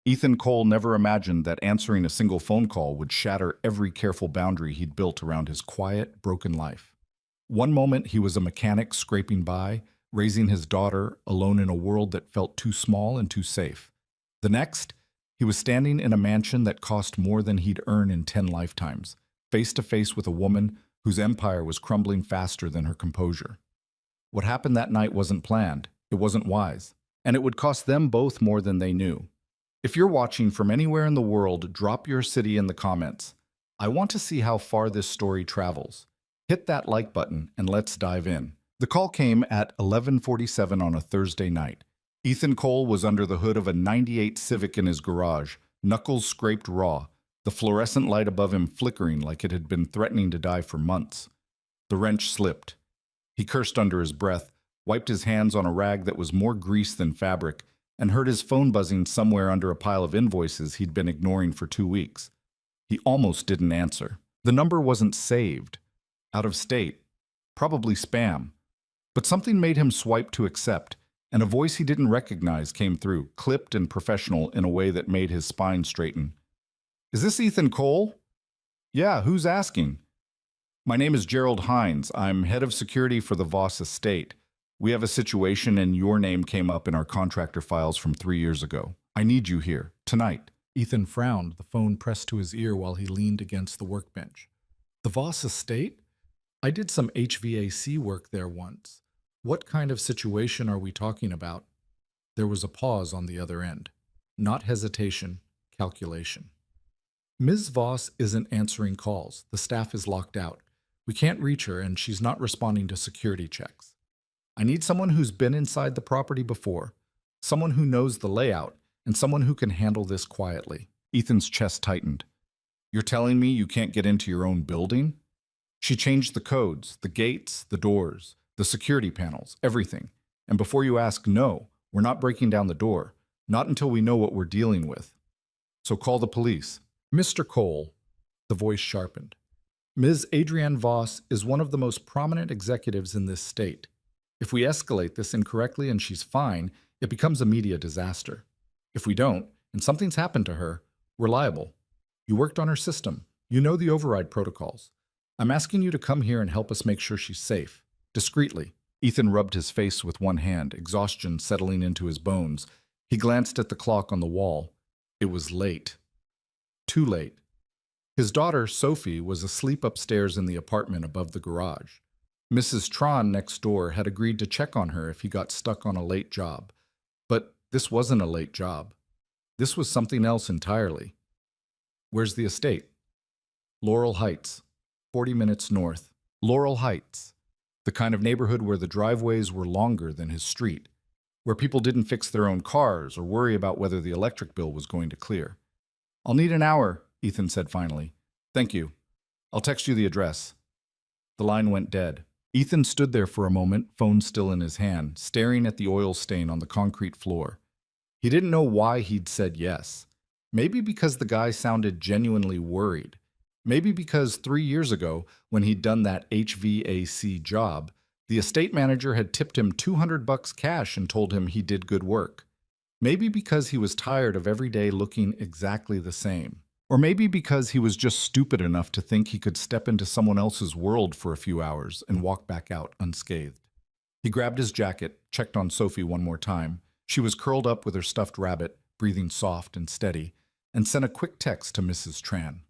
Ethan Cole never imagined that answering a single phone call would shatter every careful boundary he'd built around his quiet, broken life. One moment he was a mechanic scraping by, raising his daughter alone in a world that felt too small and too safe. The next, he was standing in a mansion that cost more than he'd earn in 10 lifetimes, face to face with a woman whose empire was crumbling faster than her composure. What happened that night wasn't planned, it wasn't wise, and it would cost them both more than they knew. If you're watching from anywhere in the world, drop your city in the comments. I want to see how far this story travels. Hit that like button and let's dive in. The call came at 11:47 on a Thursday night. Ethan Cole was under the hood of a '98 Civic in his garage, knuckles scraped raw, the fluorescent light above him flickering like it had been threatening to die for months. The wrench slipped. He cursed under his breath, wiped his hands on a rag that was more grease than fabric, and heard his phone buzzing somewhere under a pile of invoices he'd been ignoring for 2 weeks. He almost didn't answer. The number wasn't saved. Out of state. Probably spam. But something made him swipe to accept, and a voice he didn't recognize came through, clipped and professional in a way that made his spine straighten. "Is this Ethan Cole?" "Yeah, who's asking?" "My name is Gerald Hines. I'm head of security for the Voss estate. We have a situation and your name came up in our contractor files from 3 years ago. I need you here, tonight." Ethan frowned, the phone pressed to his ear while he leaned against the workbench. "The Voss estate? I did some HVAC work there once. What kind of situation are we talking about?" There was a pause on the other end. Not hesitation, calculation. "Ms. Voss isn't answering calls. The staff is locked out. We can't reach her and she's not responding to security checks. I need someone who's been inside the property before, someone who knows the layout, and someone who can handle this quietly." Ethan's chest tightened. "You're telling me you can't get into your own building?" "She changed the codes, the gates, the doors, the security panels, everything. And before you ask, no, we're not breaking down the door. Not until we know what we're dealing with. So call the police." "Mr. Cole," the voice sharpened. "Ms. Adrienne Voss is one of the most prominent executives in this state. If we escalate this incorrectly and she's fine, it becomes a media disaster. If we don't, and something's happened to her, we're liable. You worked on her system. You know the override protocols. I'm asking you to come here and help us make sure she's safe. Discreetly." Ethan rubbed his face with one hand, exhaustion settling into his bones. He glanced at the clock on the wall. It was late. Too late. His daughter, Sophie, was asleep upstairs in the apartment above the garage. Mrs. Tron next door had agreed to check on her if he got stuck on a late job. But this wasn't a late job. This was something else entirely. "Where's the estate?" "Laurel Heights, 40 minutes north." Laurel Heights. The kind of neighborhood where the driveways were longer than his street, where people didn't fix their own cars or worry about whether the electric bill was going to clear. "I'll need an hour," Ethan said finally. "Thank you. I'll text you the address." The line went dead. Ethan stood there for a moment, phone still in his hand, staring at the oil stain on the concrete floor. He didn't know why he'd said yes. Maybe because the guy sounded genuinely worried. Maybe because 3 years ago, when he'd done that HVAC job, the estate manager had tipped him $200 cash and told him he did good work. Maybe because he was tired of every day looking exactly the same. Or maybe because he was just stupid enough to think he could step into someone else's world for a few hours and walk back out unscathed. He grabbed his jacket, checked on Sophie one more time. She was curled up with her stuffed rabbit, breathing soft and steady, and sent a quick text to Mrs. Tran.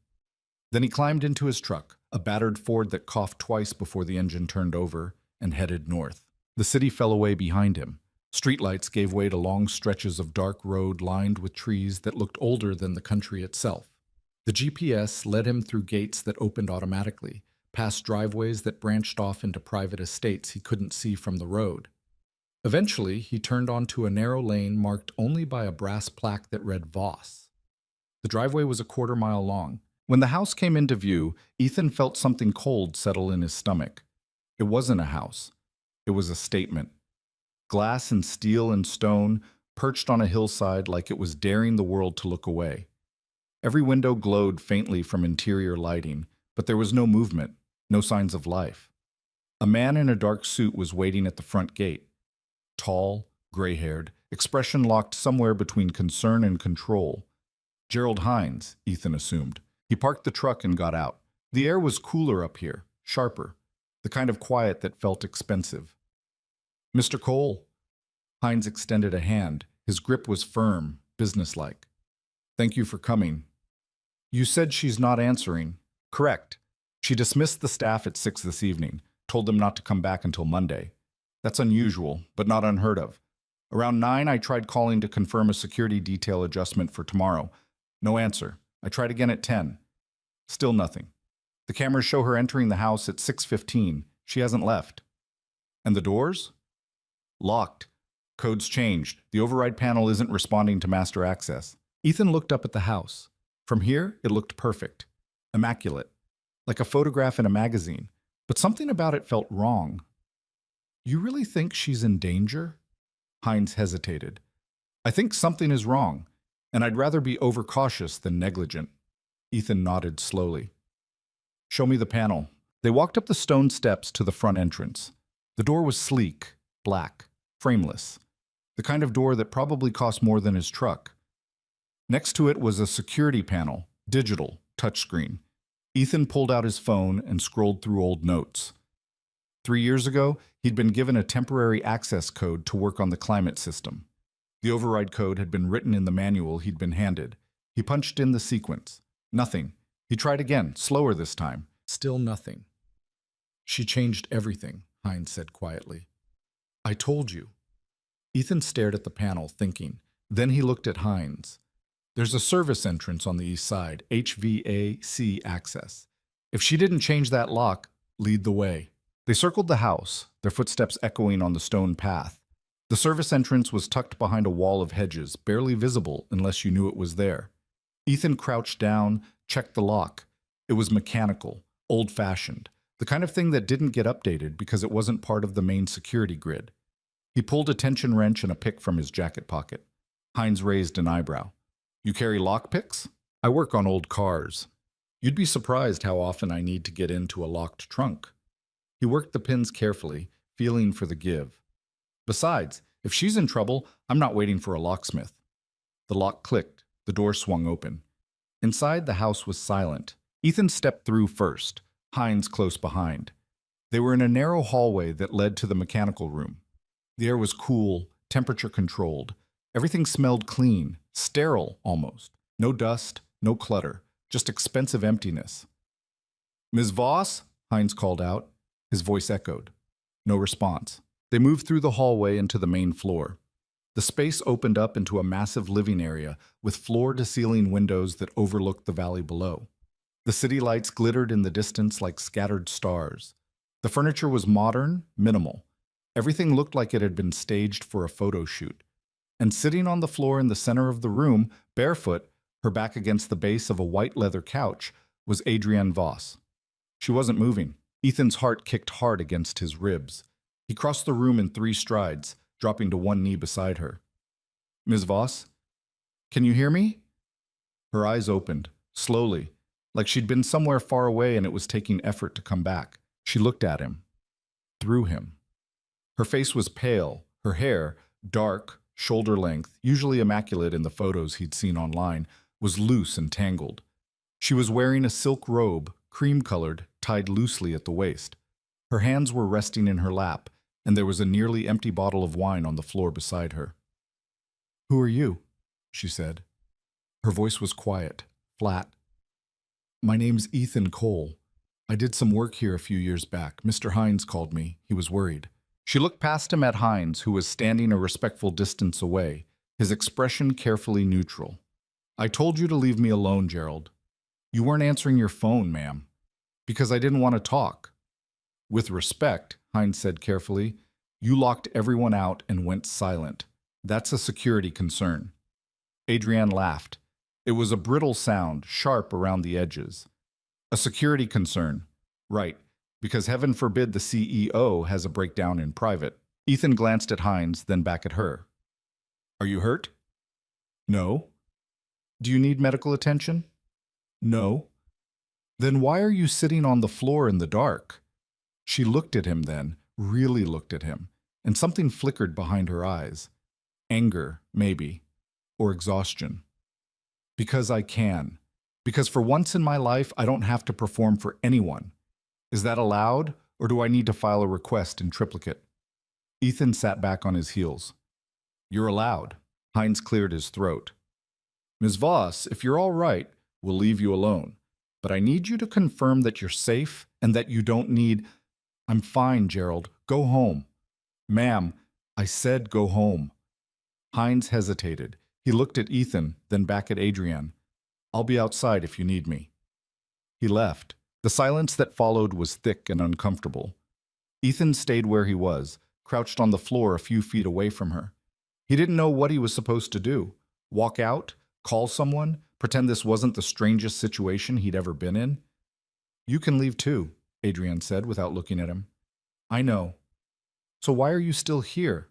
Then he climbed into his truck, a battered Ford that coughed twice before the engine turned over, and headed north. The city fell away behind him. Streetlights gave way to long stretches of dark road lined with trees that looked older than the country itself. The GPS led him through gates that opened automatically, past driveways that branched off into private estates he couldn't see from the road. Eventually, he turned onto a narrow lane marked only by a brass plaque that read Voss. The driveway was a quarter-mile long. When the house came into view, Ethan felt something cold settle in his stomach. It wasn't a house. It was a statement. Glass and steel and stone, perched on a hillside like it was daring the world to look away. Every window glowed faintly from interior lighting, but there was no movement, no signs of life. A man in a dark suit was waiting at the front gate. Tall, gray-haired, expression locked somewhere between concern and control. Gerald Hines, Ethan assumed. He parked the truck and got out. The air was cooler up here, sharper, the kind of quiet that felt expensive. Mr. Cole. Hines extended a hand. His grip was firm, businesslike. Thank you for coming. You said she's not answering. Correct. She dismissed the staff at 6 this evening, told them not to come back until Monday. That's unusual, but not unheard of. Around 9, I tried calling to confirm a security detail adjustment for tomorrow. No answer. I tried again at 10. Still nothing. The cameras show her entering the house at 6:15. She hasn't left. And the doors? Locked. Codes changed. The override panel isn't responding to master access. Ethan looked up at the house. From here, it looked perfect. Immaculate. Like a photograph in a magazine. But something about it felt wrong. You really think she's in danger? Hines hesitated. I think something is wrong, and I'd rather be overcautious than negligent. Ethan nodded slowly. Show me the panel. They walked up the stone steps to the front entrance. The door was sleek, black, frameless. The kind of door that probably cost more than his truck. Next to it was a security panel, digital, touchscreen. Ethan pulled out his phone and scrolled through old notes. 3 years ago, he'd been given a temporary access code to work on the climate system. The override code had been written in the manual he'd been handed. He punched in the sequence. Nothing. He tried again, slower this time. Still nothing. She changed everything, Hines said quietly. I told you. Ethan stared at the panel, thinking. Then he looked at Hines. There's a service entrance on the east side, HVAC access. If she didn't change that lock, lead the way. They circled the house, their footsteps echoing on the stone path. The service entrance was tucked behind a wall of hedges, barely visible unless you knew it was there. Ethan crouched down, checked the lock. It was mechanical, old-fashioned, the kind of thing that didn't get updated because it wasn't part of the main security grid. He pulled a tension wrench and a pick from his jacket pocket. Hines raised an eyebrow. You carry lockpicks? I work on old cars. You'd be surprised how often I need to get into a locked trunk. He worked the pins carefully, feeling for the give. Besides, if she's in trouble, I'm not waiting for a locksmith. The lock clicked. The door swung open. Inside, the house was silent. Ethan stepped through first, Hines close behind. They were in a narrow hallway that led to the mechanical room. The air was cool, temperature-controlled. Everything smelled clean, sterile almost. No dust, no clutter, just expensive emptiness. Ms. Voss? Hines called out. His voice echoed. No response. They moved through the hallway into the main floor. The space opened up into a massive living area with floor-to-ceiling windows that overlooked the valley below. The city lights glittered in the distance like scattered stars. The furniture was modern, minimal. Everything looked like it had been staged for a photo shoot. And sitting on the floor in the center of the room, barefoot, her back against the base of a white leather couch, was Adrienne Voss. She wasn't moving. Ethan's heart kicked hard against his ribs. He crossed the room in 3 strides, dropping to one knee beside her. Ms. Voss, can you hear me? Her eyes opened, slowly, like she'd been somewhere far away and it was taking effort to come back. She looked at him, through him. Her face was pale, her hair, dark, shoulder length, usually immaculate in the photos he'd seen online, was loose and tangled. She was wearing a silk robe, cream-colored, tied loosely at the waist. Her hands were resting in her lap, and there was a nearly empty bottle of wine on the floor beside her. Who are you? She said. Her voice was quiet, flat. My name's Ethan Cole. I did some work here a few years back. Mr. Hines called me. He was worried. She looked past him at Hines, who was standing a respectful distance away, his expression carefully neutral. I told you to leave me alone, Gerald. You weren't answering your phone, ma'am. Because I didn't want to talk. With respect, Hines said carefully, you locked everyone out and went silent. That's a security concern. Adrienne laughed. It was a brittle sound, sharp around the edges. A security concern. Right, because heaven forbid the CEO has a breakdown in private. Ethan glanced at Hines, then back at her. Are you hurt? No. Do you need medical attention? No. Then why are you sitting on the floor in the dark? She looked at him then, really looked at him, and something flickered behind her eyes. Anger, maybe, or exhaustion. Because I can. Because for once in my life, I don't have to perform for anyone. Is that allowed, or do I need to file a request in triplicate? Ethan sat back on his heels. You're allowed. Hines cleared his throat. Ms. Voss, if you're all right, we'll leave you alone. But I need you to confirm that you're safe and that you don't need... I'm fine, Gerald. Go home. Ma'am, I said go home. Hines hesitated. He looked at Ethan, then back at Adrienne. I'll be outside if you need me. He left. The silence that followed was thick and uncomfortable. Ethan stayed where he was, crouched on the floor a few feet away from her. He didn't know what he was supposed to do. Walk out? Call someone? Pretend this wasn't the strangest situation he'd ever been in? You can leave too, Adrienne said without looking at him. I know. So why are you still here?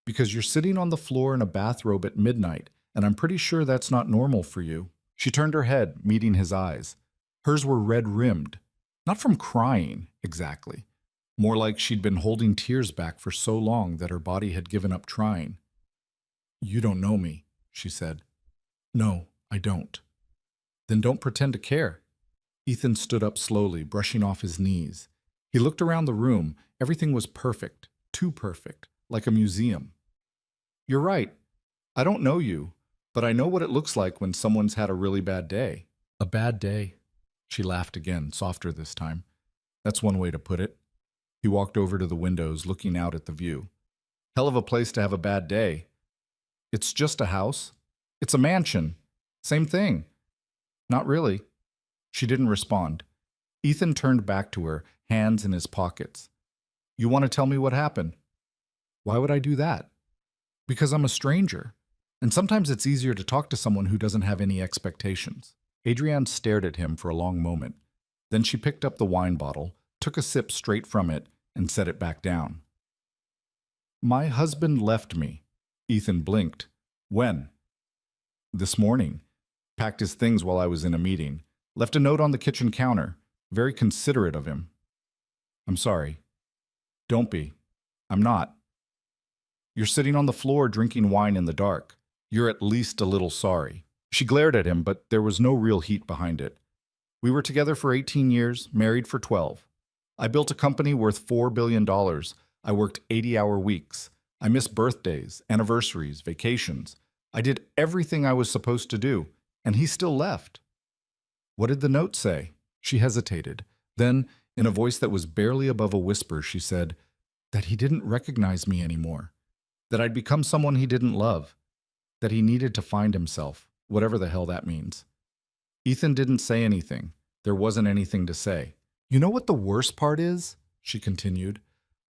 Because you're sitting on the floor in a bathrobe at midnight, and I'm pretty sure that's not normal for you. She turned her head, meeting his eyes. Hers were red-rimmed. Not from crying, exactly. More like she'd been holding tears back for so long that her body had given up trying. You don't know me, she said. No, I don't. Then don't pretend to care. Ethan stood up slowly, brushing off his knees. He looked around the room. Everything was perfect, too perfect, like a museum. You're right. I don't know you, but I know what it looks like when someone's had a really bad day. A bad day. She laughed again, softer this time. That's one way to put it. He walked over to the windows, looking out at the view. Hell of a place to have a bad day. It's just a house. It's a mansion. Same thing. Not really. She didn't respond. Ethan turned back to her, hands in his pockets. You want to tell me what happened? Why would I do that? Because I'm a stranger. And sometimes it's easier to talk to someone who doesn't have any expectations. Adrienne stared at him for a long moment. Then she picked up the wine bottle, took a sip straight from it, and set it back down. My husband left me. Ethan blinked. When? This morning. Packed his things while I was in a meeting. Left a note on the kitchen counter. Very considerate of him. I'm sorry. Don't be. I'm not. You're sitting on the floor drinking wine in the dark. You're at least a little sorry. She glared at him, but there was no real heat behind it. We were together for 18 years, married for 12. I built a company worth $4 billion. I worked 80-hour weeks. I missed birthdays, anniversaries, vacations. I did everything I was supposed to do, and he still left. What did the note say? She hesitated. Then, in a voice that was barely above a whisper, she said, that he didn't recognize me anymore. That I'd become someone he didn't love. That he needed to find himself, whatever the hell that means. Ethan didn't say anything. There wasn't anything to say. You know what the worst part is? She continued.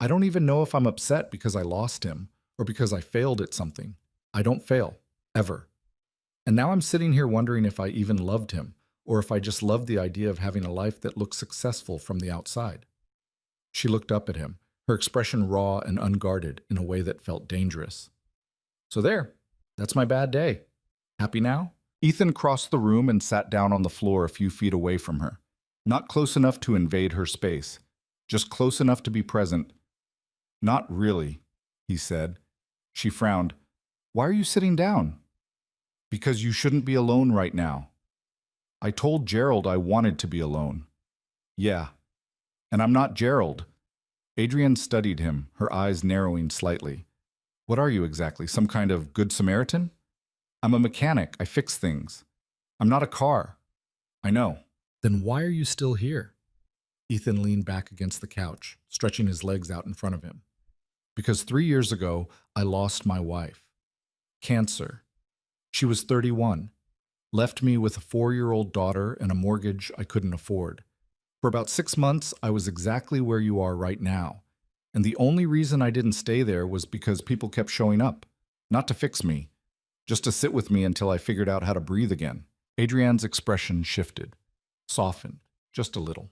I don't even know if I'm upset because I lost him or because I failed at something. I don't fail, ever. And now I'm sitting here wondering if I even loved him or if I just loved the idea of having a life that looked successful from the outside. She looked up at him, her expression raw and unguarded in a way that felt dangerous. So there, that's my bad day. Happy now? Ethan crossed the room and sat down on the floor a few feet away from her. Not close enough to invade her space, just close enough to be present. Not really, he said. She frowned. Why are you sitting down? Because you shouldn't be alone right now. I told Gerald I wanted to be alone. Yeah. And I'm not Gerald. Adrienne studied him, her eyes narrowing slightly. What are you exactly, some kind of good Samaritan? I'm a mechanic. I fix things. I'm not a car. I know. Then why are you still here? Ethan leaned back against the couch, stretching his legs out in front of him. Because 3 years ago, I lost my wife. Cancer. She was 31. Left me with a 4-year-old daughter and a mortgage I couldn't afford. For about 6 months, I was exactly where you are right now. And the only reason I didn't stay there was because people kept showing up. Not to fix me, just to sit with me until I figured out how to breathe again. Adrienne's expression shifted, softened, just a little.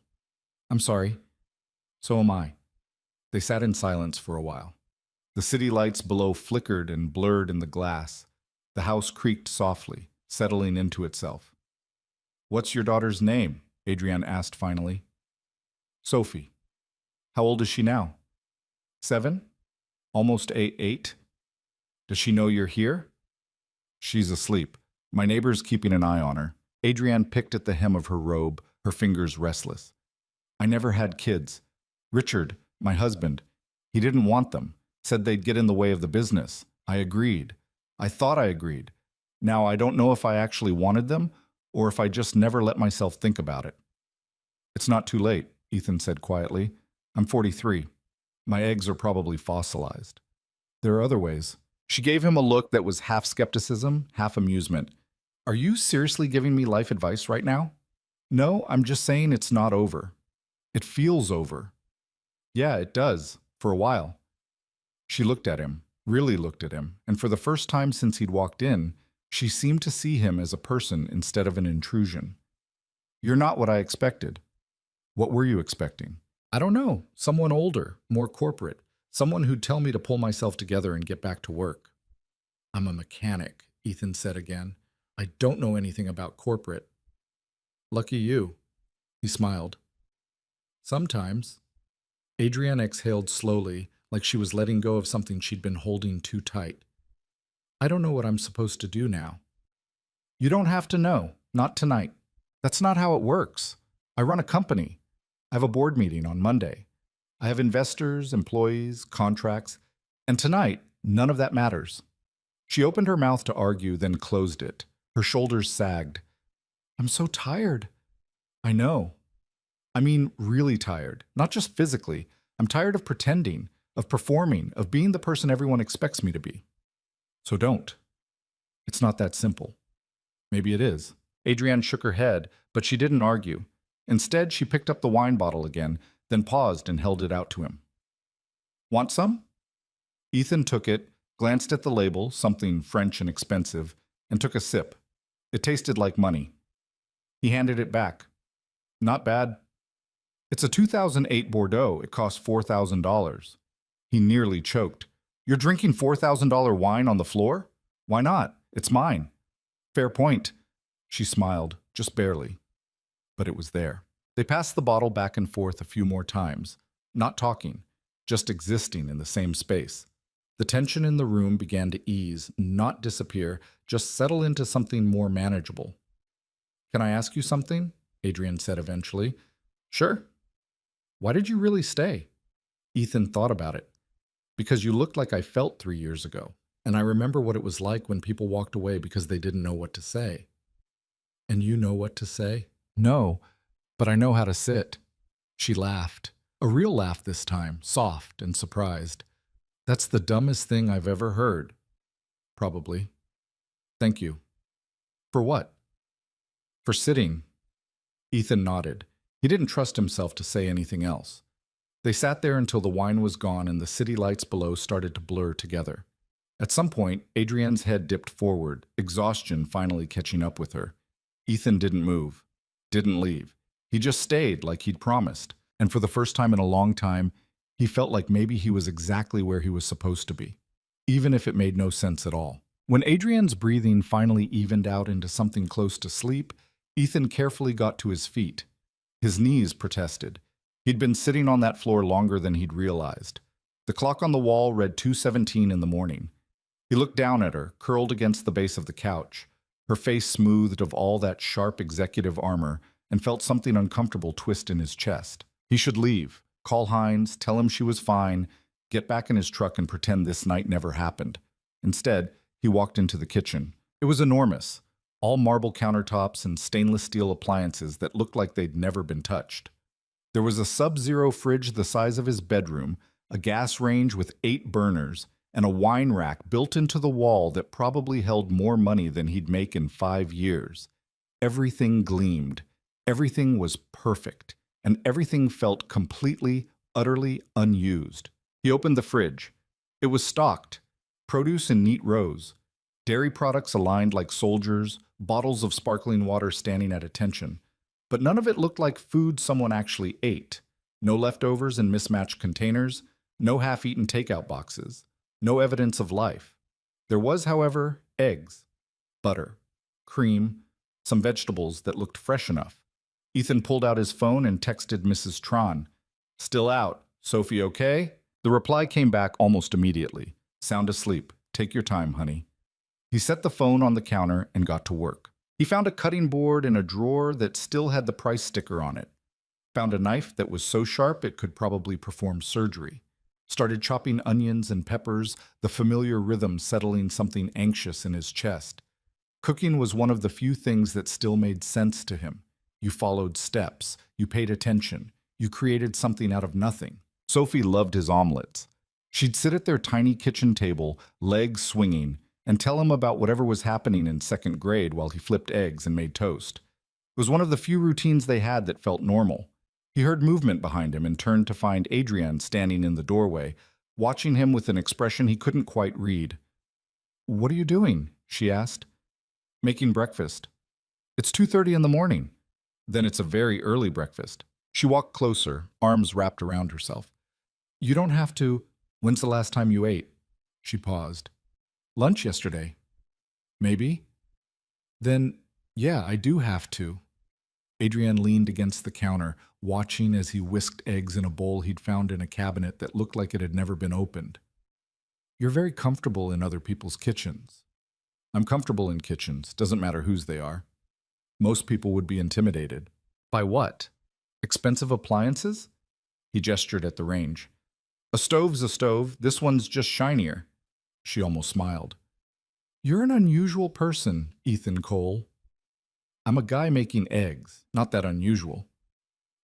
I'm sorry. So am I. They sat in silence for a while. The city lights below flickered and blurred in the glass. The house creaked softly, settling into itself. What's your daughter's name? Adrienne asked finally. Sophie. How old is she now? 7? Almost 8? Does she know you're here? She's asleep. My neighbor's keeping an eye on her. Adrienne picked at the hem of her robe, her fingers restless. I never had kids. Richard, my husband, he didn't want them, said they'd get in the way of the business. I agreed. I thought I agreed. Now I don't know if I actually wanted them or if I just never let myself think about it. It's not too late, Ethan said quietly. I'm 43. My eggs are probably fossilized. There are other ways. She gave him a look that was half skepticism, half amusement. Are you seriously giving me life advice right now? No, I'm just saying it's not over. It feels over. Yeah, it does, for a while. She looked at him, really looked at him, and for the first time since he'd walked in, she seemed to see him as a person instead of an intrusion. You're not what I expected. What were you expecting? I don't know. Someone older, more corporate. Someone who'd tell me to pull myself together and get back to work. I'm a mechanic, Ethan said again. I don't know anything about corporate. Lucky you. He smiled. Sometimes. Adrienne exhaled slowly, like she was letting go of something she'd been holding too tight. I don't know what I'm supposed to do now. You don't have to know. Not tonight. That's not how it works. I run a company. I have a board meeting on Monday. I have investors, employees, contracts, and tonight, none of that matters. She opened her mouth to argue, then closed it. Her shoulders sagged. I'm so tired. I know. I mean, really tired. Not just physically. I'm tired of pretending, of performing, of being the person everyone expects me to be. So don't. It's not that simple. Maybe it is. Adrienne shook her head, but she didn't argue. Instead, she picked up the wine bottle again, then paused and held it out to him. Want some? Ethan took it, glanced at the label, something French and expensive, and took a sip. It tasted like money. He handed it back. Not bad. It's a 2008 Bordeaux. It cost $4,000. He nearly choked. You're drinking $4,000 wine on the floor? Why not? It's mine. Fair point. She smiled, just barely. But it was there. They passed the bottle back and forth a few more times, not talking, just existing in the same space. The tension in the room began to ease, not disappear, just settle into something more manageable. Can I ask you something? Adrienne said eventually. Sure. Why did you really stay? Ethan thought about it. Because you looked like I felt 3 years ago, and I remember what it was like when people walked away because they didn't know what to say. And you know what to say? No, but I know how to sit. She laughed. A real laugh this time, soft and surprised. That's the dumbest thing I've ever heard. Probably. Thank you. For what? For sitting. Ethan nodded. He didn't trust himself to say anything else. They sat there until the wine was gone and the city lights below started to blur together. At some point, Adrienne's head dipped forward, exhaustion finally catching up with her. Ethan didn't move, didn't leave. He just stayed like he'd promised, and for the first time in a long time, he felt like maybe he was exactly where he was supposed to be, even if it made no sense at all. When Adrienne's breathing finally evened out into something close to sleep, Ethan carefully got to his feet. His knees protested. He'd been sitting on that floor longer than he'd realized. The clock on the wall read 2:17 in the morning. He looked down at her, curled against the base of the couch, her face smoothed of all that sharp executive armor, and felt something uncomfortable twist in his chest. He should leave, call Hines, tell him she was fine, get back in his truck and pretend this night never happened. Instead, he walked into the kitchen. It was enormous, all marble countertops and stainless steel appliances that looked like they'd never been touched. There was a sub-zero fridge the size of his bedroom, a gas range with 8 burners, and a wine rack built into the wall that probably held more money than he'd make in 5 years. Everything gleamed. Everything was perfect, and everything felt completely, utterly unused. He opened the fridge. It was stocked, produce in neat rows, dairy products aligned like soldiers, bottles of sparkling water standing at attention. But none of it looked like food someone actually ate. No leftovers in mismatched containers, no half-eaten takeout boxes, no evidence of life. There was, however, eggs, butter, cream, some vegetables that looked fresh enough. Ethan pulled out his phone and texted Mrs. Tron. Still out. Sophie okay? The reply came back almost immediately. Sound asleep. Take your time, honey. He set the phone on the counter and got to work. He found a cutting board in a drawer that still had the price sticker on it. Found a knife that was so sharp it could probably perform surgery. Started chopping onions and peppers, the familiar rhythm settling something anxious in his chest. Cooking was one of the few things that still made sense to him. You followed steps, you paid attention, you created something out of nothing. Sophie loved his omelets. She'd sit at their tiny kitchen table, legs swinging, and tell him about whatever was happening in second grade while he flipped eggs and made toast. It was one of the few routines they had that felt normal. He heard movement behind him and turned to find Adrienne standing in the doorway, watching him with an expression he couldn't quite read. "What are you doing?" she asked. "Making breakfast." "It's 2:30 in the morning." "Then it's a very early breakfast." She walked closer, arms wrapped around herself. "You don't have to. When's the last time you ate?" She paused. "Lunch yesterday." "Maybe?" "Then, yeah, I do have to." Adrienne leaned against the counter, watching as he whisked eggs in a bowl he'd found in a cabinet that looked like it had never been opened. "You're very comfortable in other people's kitchens." "I'm comfortable in kitchens, doesn't matter whose they are." "Most people would be intimidated." "By what? Expensive appliances?" He gestured at the range. "A stove's a stove, this one's just shinier." She almost smiled. "You're an unusual person, Ethan Cole." "I'm a guy making eggs, not that unusual."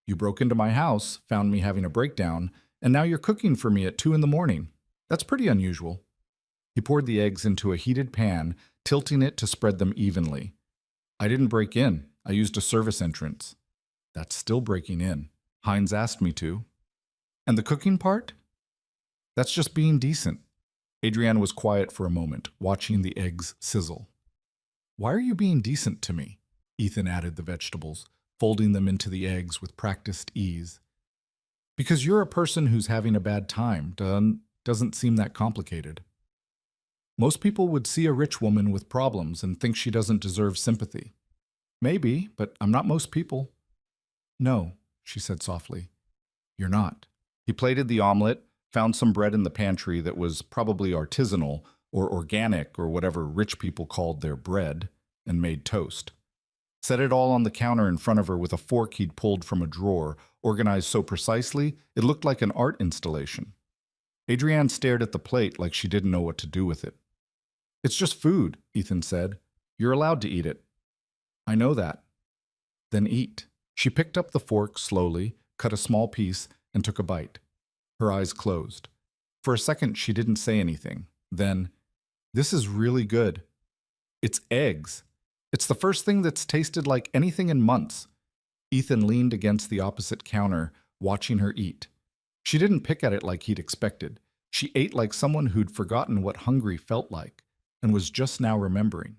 "You broke into my house, found me having a breakdown, and now you're cooking for me at 2 in the morning. That's pretty unusual." He poured the eggs into a heated pan, tilting it to spread them evenly. "I didn't break in. I used a service entrance." "That's still breaking in. Hines asked me to." "And the cooking part?" "That's just being decent." Adrienne was quiet for a moment, watching the eggs sizzle. "Why are you being decent to me?" Ethan added the vegetables, folding them into the eggs with practiced ease. "Because you're a person who's having a bad time. Doesn't seem that complicated." "Most people would see a rich woman with problems and think she doesn't deserve sympathy." "Maybe, but I'm not most people." "No," she said softly. "You're not." He plated the omelet, found some bread in the pantry that was probably artisanal or organic or whatever rich people called their bread, and made toast. Set it all on the counter in front of her with a fork he'd pulled from a drawer, organized so precisely it looked like an art installation. Adrienne stared at the plate like she didn't know what to do with it. "It's just food," Ethan said. "You're allowed to eat it." "I know that." "Then eat." She picked up the fork slowly, cut a small piece, and took a bite. Her eyes closed. For a second, she didn't say anything. Then, "This is really good." "It's eggs. It's the first thing that's tasted like anything in months." Ethan leaned against the opposite counter, watching her eat. She didn't pick at it like he'd expected. She ate like someone who'd forgotten what hungry felt like, and was just now remembering.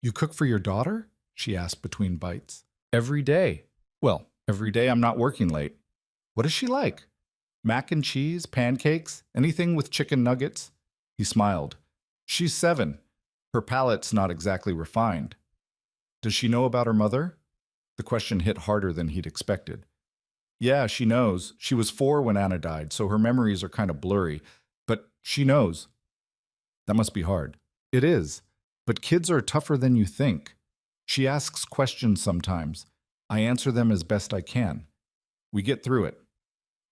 "You cook for your daughter?" she asked between bites. "Every day." "Well, every day I'm not working late." "What is she like?" "Mac and cheese, pancakes, anything with chicken nuggets." He smiled. "She's 7. Her palate's not exactly refined." "Does she know about her mother?" The question hit harder than he'd expected. "Yeah, she knows. She was 4 when Anna died, so her memories are kind of blurry. But she knows." "That must be hard." "It is. But kids are tougher than you think. She asks questions sometimes. I answer them as best I can. We get through it."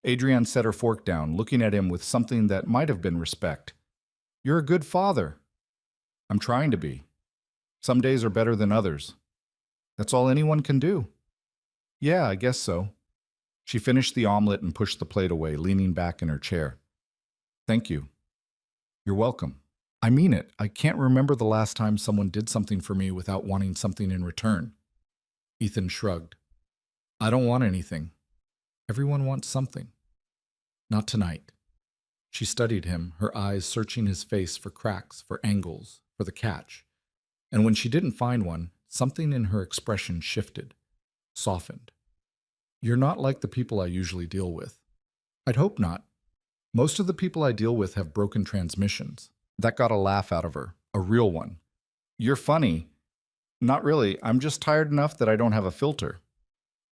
Adrienne set her fork down, looking at him with something that might have been respect. "You're a good father." "I'm trying to be. Some days are better than others." "That's all anyone can do." "Yeah, I guess so." She finished the omelet and pushed the plate away, leaning back in her chair. "Thank you." "You're welcome. I mean it. I can't remember the last time someone did something for me without wanting something in return." Ethan shrugged. "I don't want anything. Everyone wants something." "Not tonight." She studied him, her eyes searching his face for cracks, for angles, for the catch. And when she didn't find one, something in her expression shifted, softened. "You're not like the people I usually deal with." "I'd hope not. Most of the people I deal with have broken transmissions." That got a laugh out of her, a real one. "You're funny." "Not really. I'm just tired enough that I don't have a filter."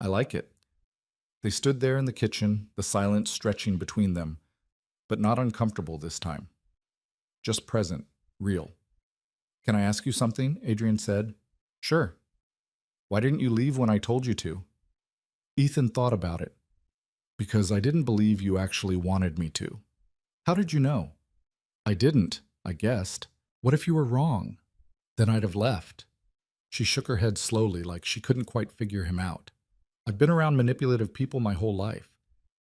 "I like it." They stood there in the kitchen, the silence stretching between them, but not uncomfortable this time. Just present, real. Can I ask you something? Adrian said. Sure. Why didn't you leave when I told you to? Ethan thought about it. Because I didn't believe you actually wanted me to. How did you know? I didn't, I guessed. What if you were wrong? Then I'd have left. She shook her head slowly, like she couldn't quite figure him out. I've been around manipulative people my whole life.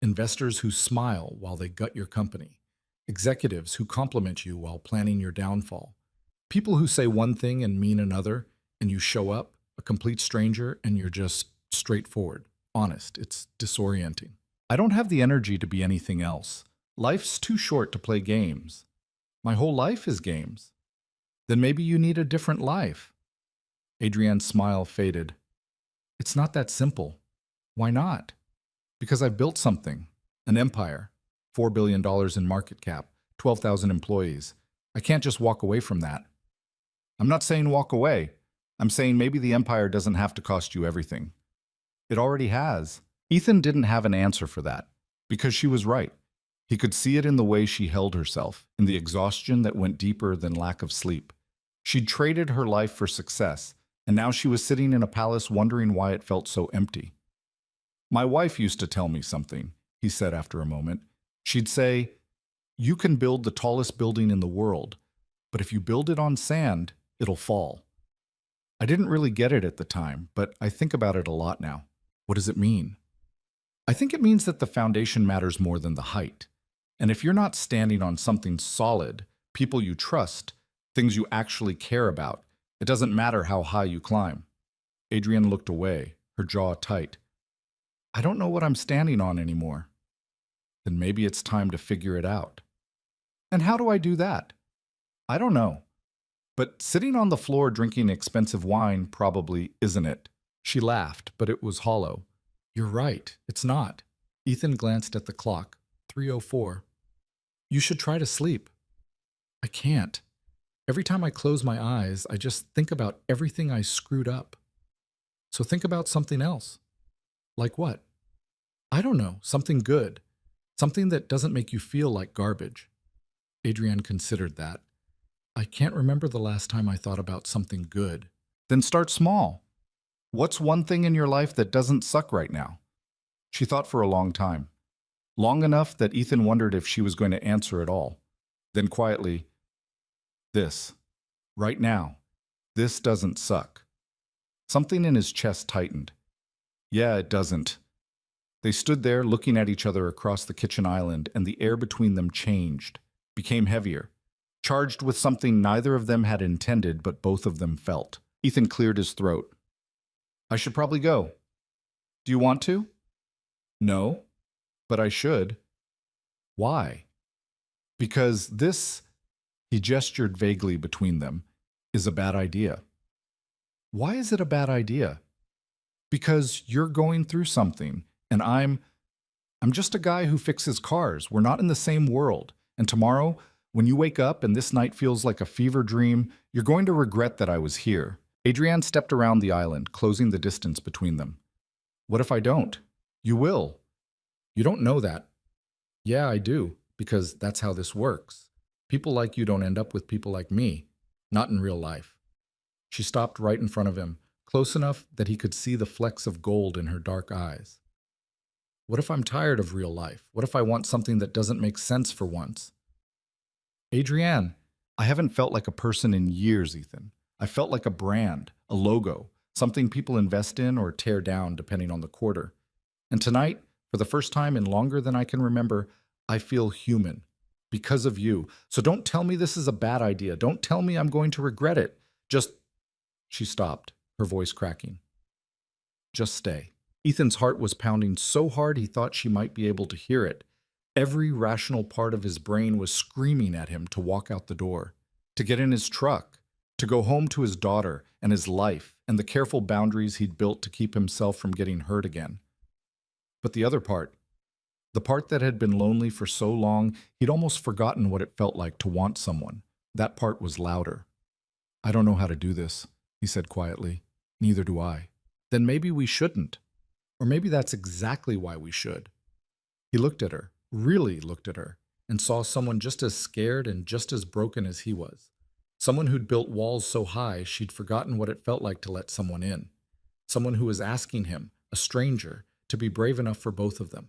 Investors who smile while they gut your company. Executives who compliment you while planning your downfall. People who say one thing and mean another, and you show up, a complete stranger, and you're just straightforward, honest. It's disorienting. I don't have the energy to be anything else. Life's too short to play games. My whole life is games. Then maybe you need a different life. Adrienne's smile faded. It's not that simple. Why not? Because I've built something. An empire. $4 billion in market cap. 12,000 employees. I can't just walk away from that. I'm not saying walk away. I'm saying maybe the empire doesn't have to cost you everything. It already has. Ethan didn't have an answer for that. Because she was right. He could see it in the way she held herself, in the exhaustion that went deeper than lack of sleep. She'd traded her life for success, and now she was sitting in a palace wondering why it felt so empty. My wife used to tell me something, he said after a moment. She'd say, you can build the tallest building in the world, but if you build it on sand, it'll fall. I didn't really get it at the time, but I think about it a lot now. What does it mean? I think it means that the foundation matters more than the height. And if you're not standing on something solid, people you trust, things you actually care about, it doesn't matter how high you climb. Adrienne looked away, her jaw tight. I don't know what I'm standing on anymore. Then maybe it's time to figure it out. And how do I do that? I don't know. But sitting on the floor drinking expensive wine probably isn't it. She laughed, but it was hollow. You're right, it's not. Ethan glanced at the clock. 3:04. You should try to sleep. I can't. Every time I close my eyes, I just think about everything I screwed up. So think about something else. Like what? I don't know, something good. Something that doesn't make you feel like garbage. Adrienne considered that. I can't remember the last time I thought about something good. Then start small. What's one thing in your life that doesn't suck right now? She thought for a long time. Long enough that Ethan wondered if she was going to answer at all. Then quietly, this. Right now. This doesn't suck. Something in his chest tightened. Yeah, it doesn't. They stood there looking at each other across the kitchen island, and the air between them changed, became heavier, charged with something neither of them had intended but both of them felt. Ethan cleared his throat. I should probably go. Do you want to? No, but I should. Why? Because this, he gestured vaguely between them, is a bad idea. Why is it a bad idea? Because you're going through something, and I'm just a guy who fixes cars. We're not in the same world. And tomorrow, when you wake up and this night feels like a fever dream, you're going to regret that I was here. Adrienne stepped around the island, closing the distance between them. What if I don't? You will. You don't know that. Yeah, I do, because that's how this works. People like you don't end up with people like me, not in real life. She stopped right in front of him, close enough that he could see the flecks of gold in her dark eyes. What if I'm tired of real life? What if I want something that doesn't make sense for once? Adrienne, I haven't felt like a person in years, Ethan. I felt like a brand, a logo, something people invest in or tear down depending on the quarter. And tonight, for the first time in longer than I can remember, I feel human. Because of you. So don't tell me this is a bad idea. Don't tell me I'm going to regret it. Just... She stopped, her voice cracking. Just stay. Ethan's heart was pounding so hard he thought she might be able to hear it. Every rational part of his brain was screaming at him to walk out the door, to get in his truck, to go home to his daughter and his life and the careful boundaries he'd built to keep himself from getting hurt again. But the other part, the part that had been lonely for so long, he'd almost forgotten what it felt like to want someone. That part was louder. I don't know how to do this, he said quietly. Neither do I. Then maybe we shouldn't. Or maybe that's exactly why we should. He looked at her, really looked at her, and saw someone just as scared and just as broken as he was. Someone who'd built walls so high she'd forgotten what it felt like to let someone in. Someone who was asking him, a stranger, to be brave enough for both of them.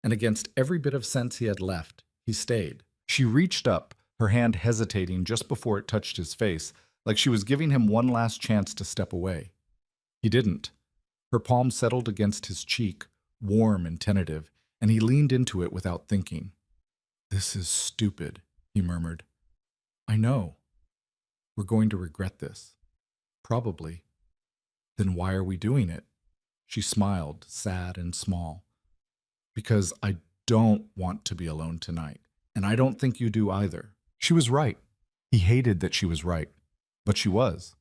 And against every bit of sense he had left, he stayed. She reached up, her hand hesitating just before it touched his face, like she was giving him one last chance to step away. He didn't. Her palm settled against his cheek, warm and tentative, and he leaned into it without thinking. "This is stupid," he murmured. "I know. We're going to regret this. Probably. Then why are we doing it?" She smiled, sad and small. "Because I don't want to be alone tonight, and I don't think you do either." She was right. He hated that she was right, but she was.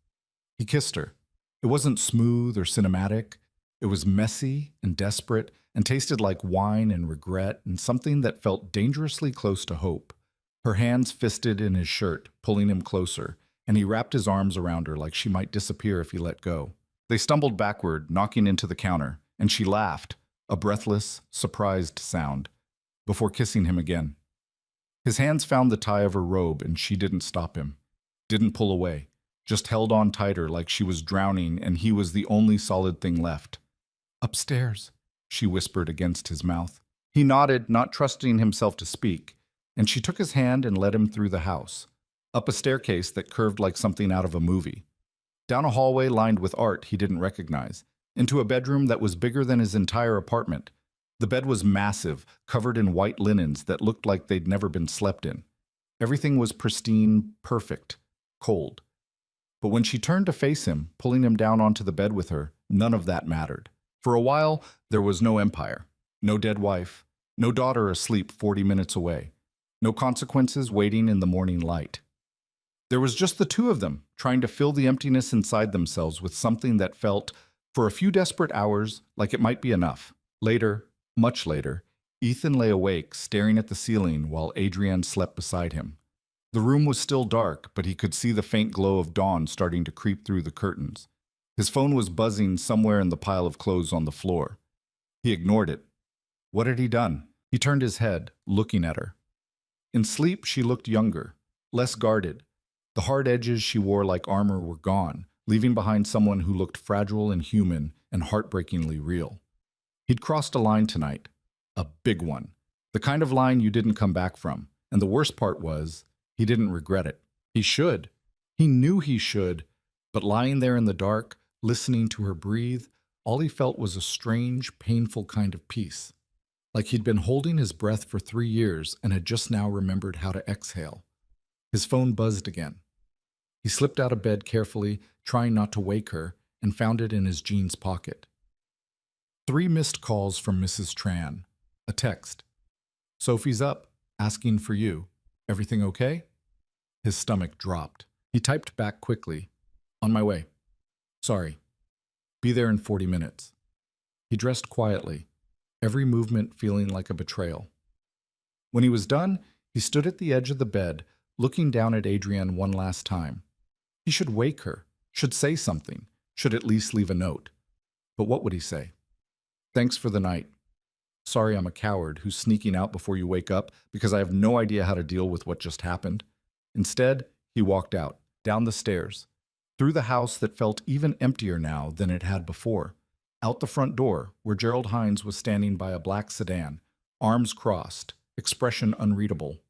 He kissed her. It wasn't smooth or cinematic. It was messy and desperate and tasted like wine and regret and something that felt dangerously close to hope. Her hands fisted in his shirt, pulling him closer, and he wrapped his arms around her like she might disappear if he let go. They stumbled backward, knocking into the counter, and she laughed, a breathless, surprised sound, before kissing him again. His hands found the tie of her robe, and she didn't stop him, didn't pull away, just held on tighter like she was drowning and he was the only solid thing left. "Upstairs," she whispered against his mouth. He nodded, not trusting himself to speak, and she took his hand and led him through the house, up a staircase that curved like something out of a movie, down a hallway lined with art he didn't recognize, into a bedroom that was bigger than his entire apartment. The bed was massive, covered in white linens that looked like they'd never been slept in. Everything was pristine, perfect, cold. But when she turned to face him, pulling him down onto the bed with her, none of that mattered. For a while, there was no empire, no dead wife, no daughter asleep 40 minutes away, no consequences waiting in the morning light. There was just the two of them, trying to fill the emptiness inside themselves with something that felt, for a few desperate hours, like it might be enough. Later, much later, Ethan lay awake, staring at the ceiling while Adrienne slept beside him. The room was still dark, but he could see the faint glow of dawn starting to creep through the curtains. His phone was buzzing somewhere in the pile of clothes on the floor. He ignored it. What had he done? He turned his head, looking at her. In sleep, she looked younger, less guarded. The hard edges she wore like armor were gone, leaving behind someone who looked fragile and human and heartbreakingly real. He'd crossed a line tonight, a big one, the kind of line you didn't come back from, and the worst part was, he didn't regret it. He should. He knew he should, but lying there in the dark, listening to her breathe, all he felt was a strange, painful kind of peace. Like he'd been holding his breath for 3 years and had just now remembered how to exhale. His phone buzzed again. He slipped out of bed carefully, trying not to wake her, and found it in his jeans pocket. 3 missed calls from Mrs. Tran. A text. "Sophie's up, asking for you. Everything okay?" His stomach dropped. He typed back quickly. "On my way. Sorry. Be there in 40 minutes. He dressed quietly, every movement feeling like a betrayal. When he was done, he stood at the edge of the bed, looking down at Adrienne one last time. He should wake her, should say something, should at least leave a note. But what would he say? "Thanks for the night. Sorry I'm a coward who's sneaking out before you wake up because I have no idea how to deal with what just happened." Instead, he walked out, down the stairs, through the house that felt even emptier now than it had before, out the front door where Gerald Hines was standing by a black sedan, arms crossed, expression unreadable.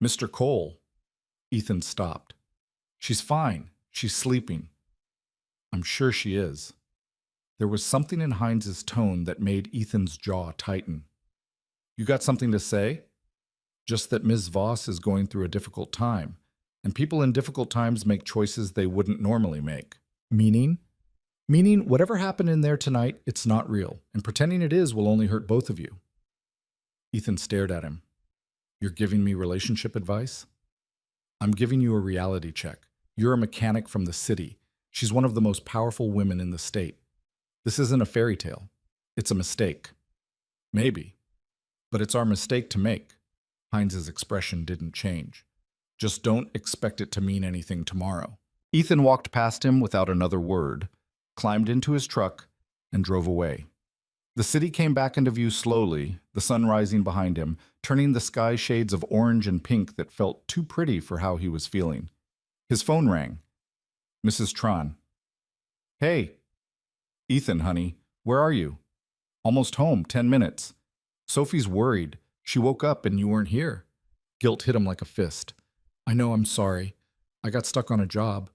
"Mr. Cole." Ethan stopped. "She's fine. She's sleeping." "I'm sure she is." There was something in Hines's tone that made Ethan's jaw tighten. "You got something to say?" "Just that Ms. Voss is going through a difficult time, and people in difficult times make choices they wouldn't normally make." "Meaning?" "Meaning whatever happened in there tonight, it's not real, and pretending it is will only hurt both of you." Ethan stared at him. "You're giving me relationship advice?" "I'm giving you a reality check. You're a mechanic from the city. She's one of the most powerful women in the state. This isn't a fairy tale. It's a mistake." "Maybe. But it's our mistake to make." Hines's expression didn't change. "Just don't expect it to mean anything tomorrow." Ethan walked past him without another word, climbed into his truck, and drove away. The city came back into view slowly, the sun rising behind him, turning the sky shades of orange and pink that felt too pretty for how he was feeling. His phone rang. Mrs. Tron. Hey, Ethan, honey, where are you? Almost home, 10 minutes. Sophie's worried. She woke up and you weren't here. Guilt hit him like a fist. I know, I'm sorry. I got stuck on a job.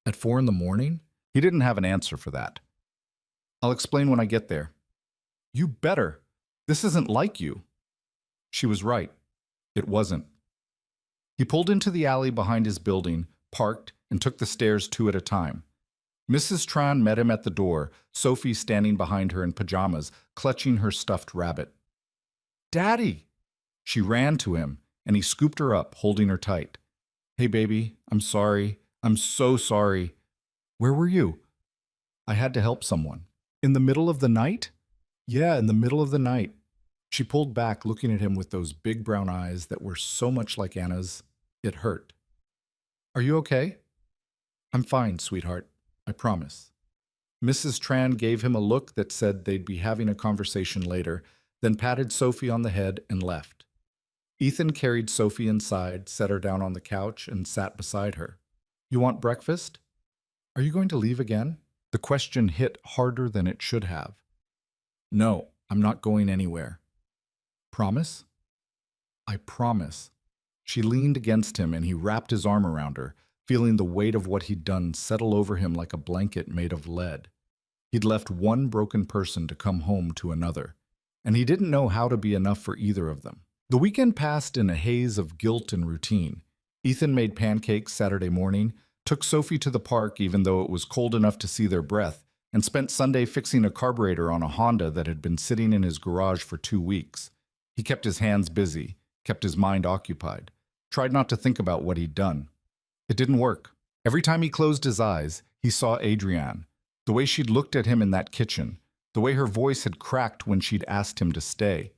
At 4 in the morning? He didn't have an answer for that. I'll explain when I get there. You better. This isn't like you. She was right. It wasn't. He pulled into the alley behind his building, parked, and took the stairs 2 at a time. Mrs. Tron met him at the door, Sophie standing behind her in pajamas, clutching her stuffed rabbit. Daddy! She ran to him, and he scooped her up, holding her tight. Hey, baby, I'm sorry. I'm so sorry. Where were you? I had to help someone. In the middle of the night? Yeah, in the middle of the night. She pulled back, looking at him with those big brown eyes that were so much like Anna's. It hurt. Are you okay? I'm fine, sweetheart. I promise. Mrs. Tran gave him a look that said they'd be having a conversation later, then patted Sophie on the head and left. Ethan carried Sophie inside, set her down on the couch, and sat beside her. You want breakfast? Are you going to leave again? The question hit harder than it should have. No, I'm not going anywhere. Promise? I promise. She leaned against him and he wrapped his arm around her, feeling the weight of what he'd done settle over him like a blanket made of lead. He'd left one broken person to come home to another, and he didn't know how to be enough for either of them. The weekend passed in a haze of guilt and routine. Ethan made pancakes Saturday morning, took Sophie to the park even though it was cold enough to see their breath, and spent Sunday fixing a carburetor on a Honda that had been sitting in his garage for 2 weeks. He kept his hands busy, kept his mind occupied, tried not to think about what he'd done. It didn't work. Every time he closed his eyes, he saw Adrienne, the way she'd looked at him in that kitchen, the way her voice had cracked when she'd asked him to stay,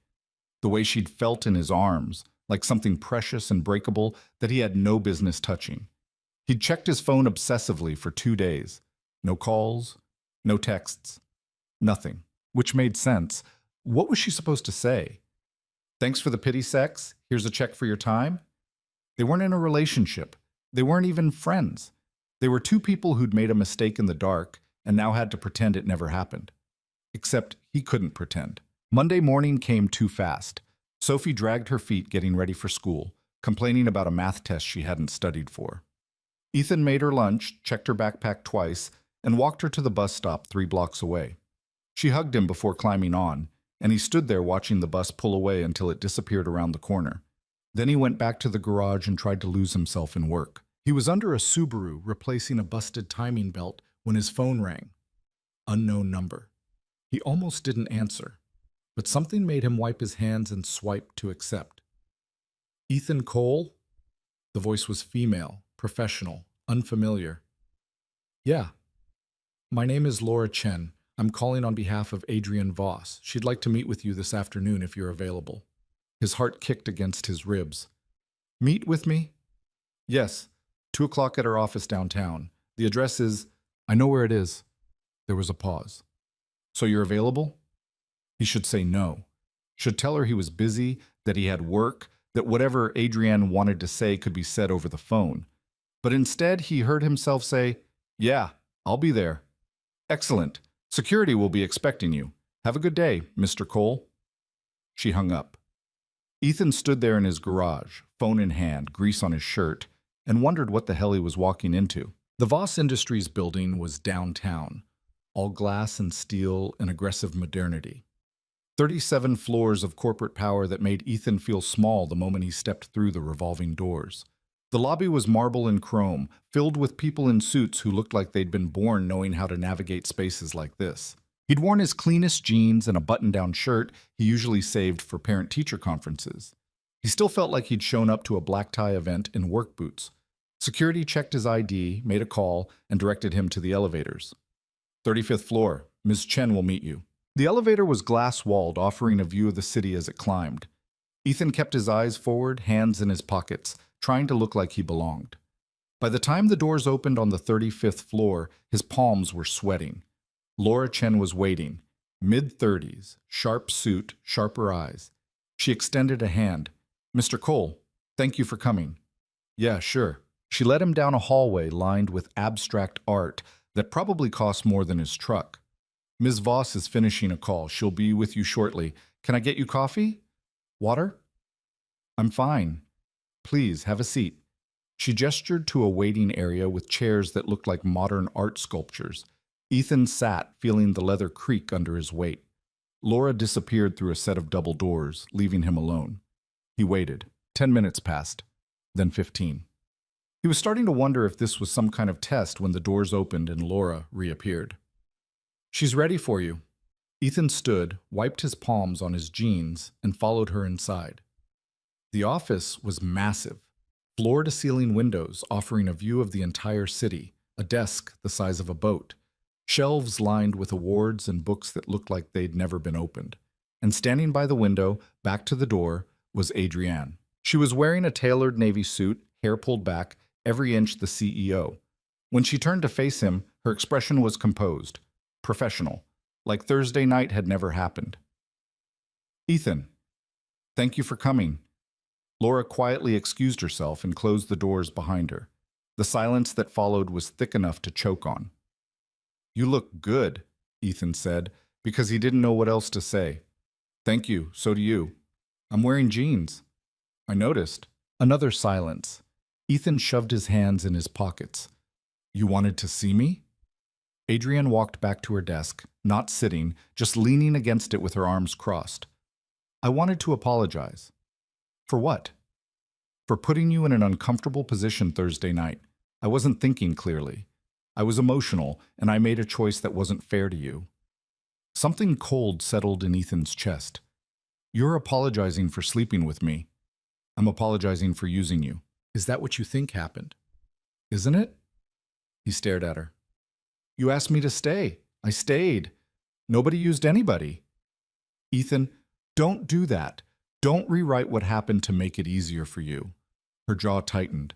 the way she'd felt in his arms, like something precious and breakable that he had no business touching. He'd checked his phone obsessively for 2 days. No calls, no texts, nothing. Which made sense. What was she supposed to say? Thanks for the pity sex. Here's a check for your time. They weren't in a relationship. They weren't even friends. They were 2 people who'd made a mistake in the dark and now had to pretend it never happened. Except he couldn't pretend. Monday morning came too fast. Sophie dragged her feet getting ready for school, complaining about a math test she hadn't studied for. Ethan made her lunch, checked her backpack twice, and walked her to the bus stop 3 blocks away. She hugged him before climbing on, and he stood there watching the bus pull away until it disappeared around the corner. Then he went back to the garage and tried to lose himself in work. He was under a Subaru replacing a busted timing belt when his phone rang. Unknown number. He almost didn't answer, but something made him wipe his hands and swipe to accept. Ethan Cole? The voice was female, professional, unfamiliar. Yeah. My name is Laura Chen. I'm calling on behalf of Adrienne Voss. She'd like to meet with you this afternoon if you're available. His heart kicked against his ribs. Meet with me? Yes, 2 o'clock at her office downtown. The address is... I know where it is. There was a pause. So you're available? He should say no. Should tell her he was busy, that he had work, that whatever Adrienne wanted to say could be said over the phone. But instead, he heard himself say, Yeah, I'll be there. Excellent. Security will be expecting you. Have a good day, Mr. Cole. She hung up. Ethan stood there in his garage, phone in hand, grease on his shirt, and wondered what the hell he was walking into. The Voss Industries building was downtown, all glass and steel and aggressive modernity. 37 floors of corporate power that made Ethan feel small the moment he stepped through the revolving doors. The lobby was marble and chrome, filled with people in suits who looked like they'd been born knowing how to navigate spaces like this. He'd worn his cleanest jeans and a button-down shirt he usually saved for parent-teacher conferences. He still felt like he'd shown up to a black tie event in work boots. Security checked his ID, made a call, and directed him to the elevators. 35th floor. Ms. Chen will meet you. The elevator was glass-walled, offering a view of the city as it climbed. Ethan kept his eyes forward, hands in his pockets, trying to look like he belonged. By the time the doors opened on the 35th floor, his palms were sweating. Laura Chen was waiting, mid-30s, sharp suit, sharper eyes. She extended a hand. Mr. Cole, thank you for coming. Yeah, sure. She led him down a hallway lined with abstract art that probably cost more than his truck. Ms. Voss is finishing a call. She'll be with you shortly. Can I get you coffee? Water? I'm fine. Please, have a seat. She gestured to a waiting area with chairs that looked like modern art sculptures. Ethan sat, feeling the leather creak under his weight. Laura disappeared through a set of double doors, leaving him alone. He waited. 10 minutes passed, then 15. He was starting to wonder if this was some kind of test when the doors opened and Laura reappeared. She's ready for you. Ethan stood, wiped his palms on his jeans, and followed her inside. The office was massive. Floor-to-ceiling windows offering a view of the entire city, a desk the size of a boat, shelves lined with awards and books that looked like they'd never been opened. And standing by the window, back to the door, was Adrienne. She was wearing a tailored navy suit, hair pulled back, every inch the CEO. When she turned to face him, her expression was composed, professional, like Thursday night had never happened. Ethan, thank you for coming. Laura quietly excused herself and closed the doors behind her. The silence that followed was thick enough to choke on. You look good, Ethan said, because he didn't know what else to say. Thank you, so do you. I'm wearing jeans. I noticed. Another silence. Ethan shoved his hands in his pockets. You wanted to see me? Adrienne walked back to her desk, not sitting, just leaning against it with her arms crossed. I wanted to apologize. For what? For putting you in an uncomfortable position Thursday night. I wasn't thinking clearly. I was emotional, and I made a choice that wasn't fair to you. Something cold settled in Ethan's chest. You're apologizing for sleeping with me. I'm apologizing for using you. Is that what you think happened? Isn't it? He stared at her. You asked me to stay. I stayed. Nobody used anybody. Ethan, don't do that. Don't rewrite what happened to make it easier for you. Her jaw tightened.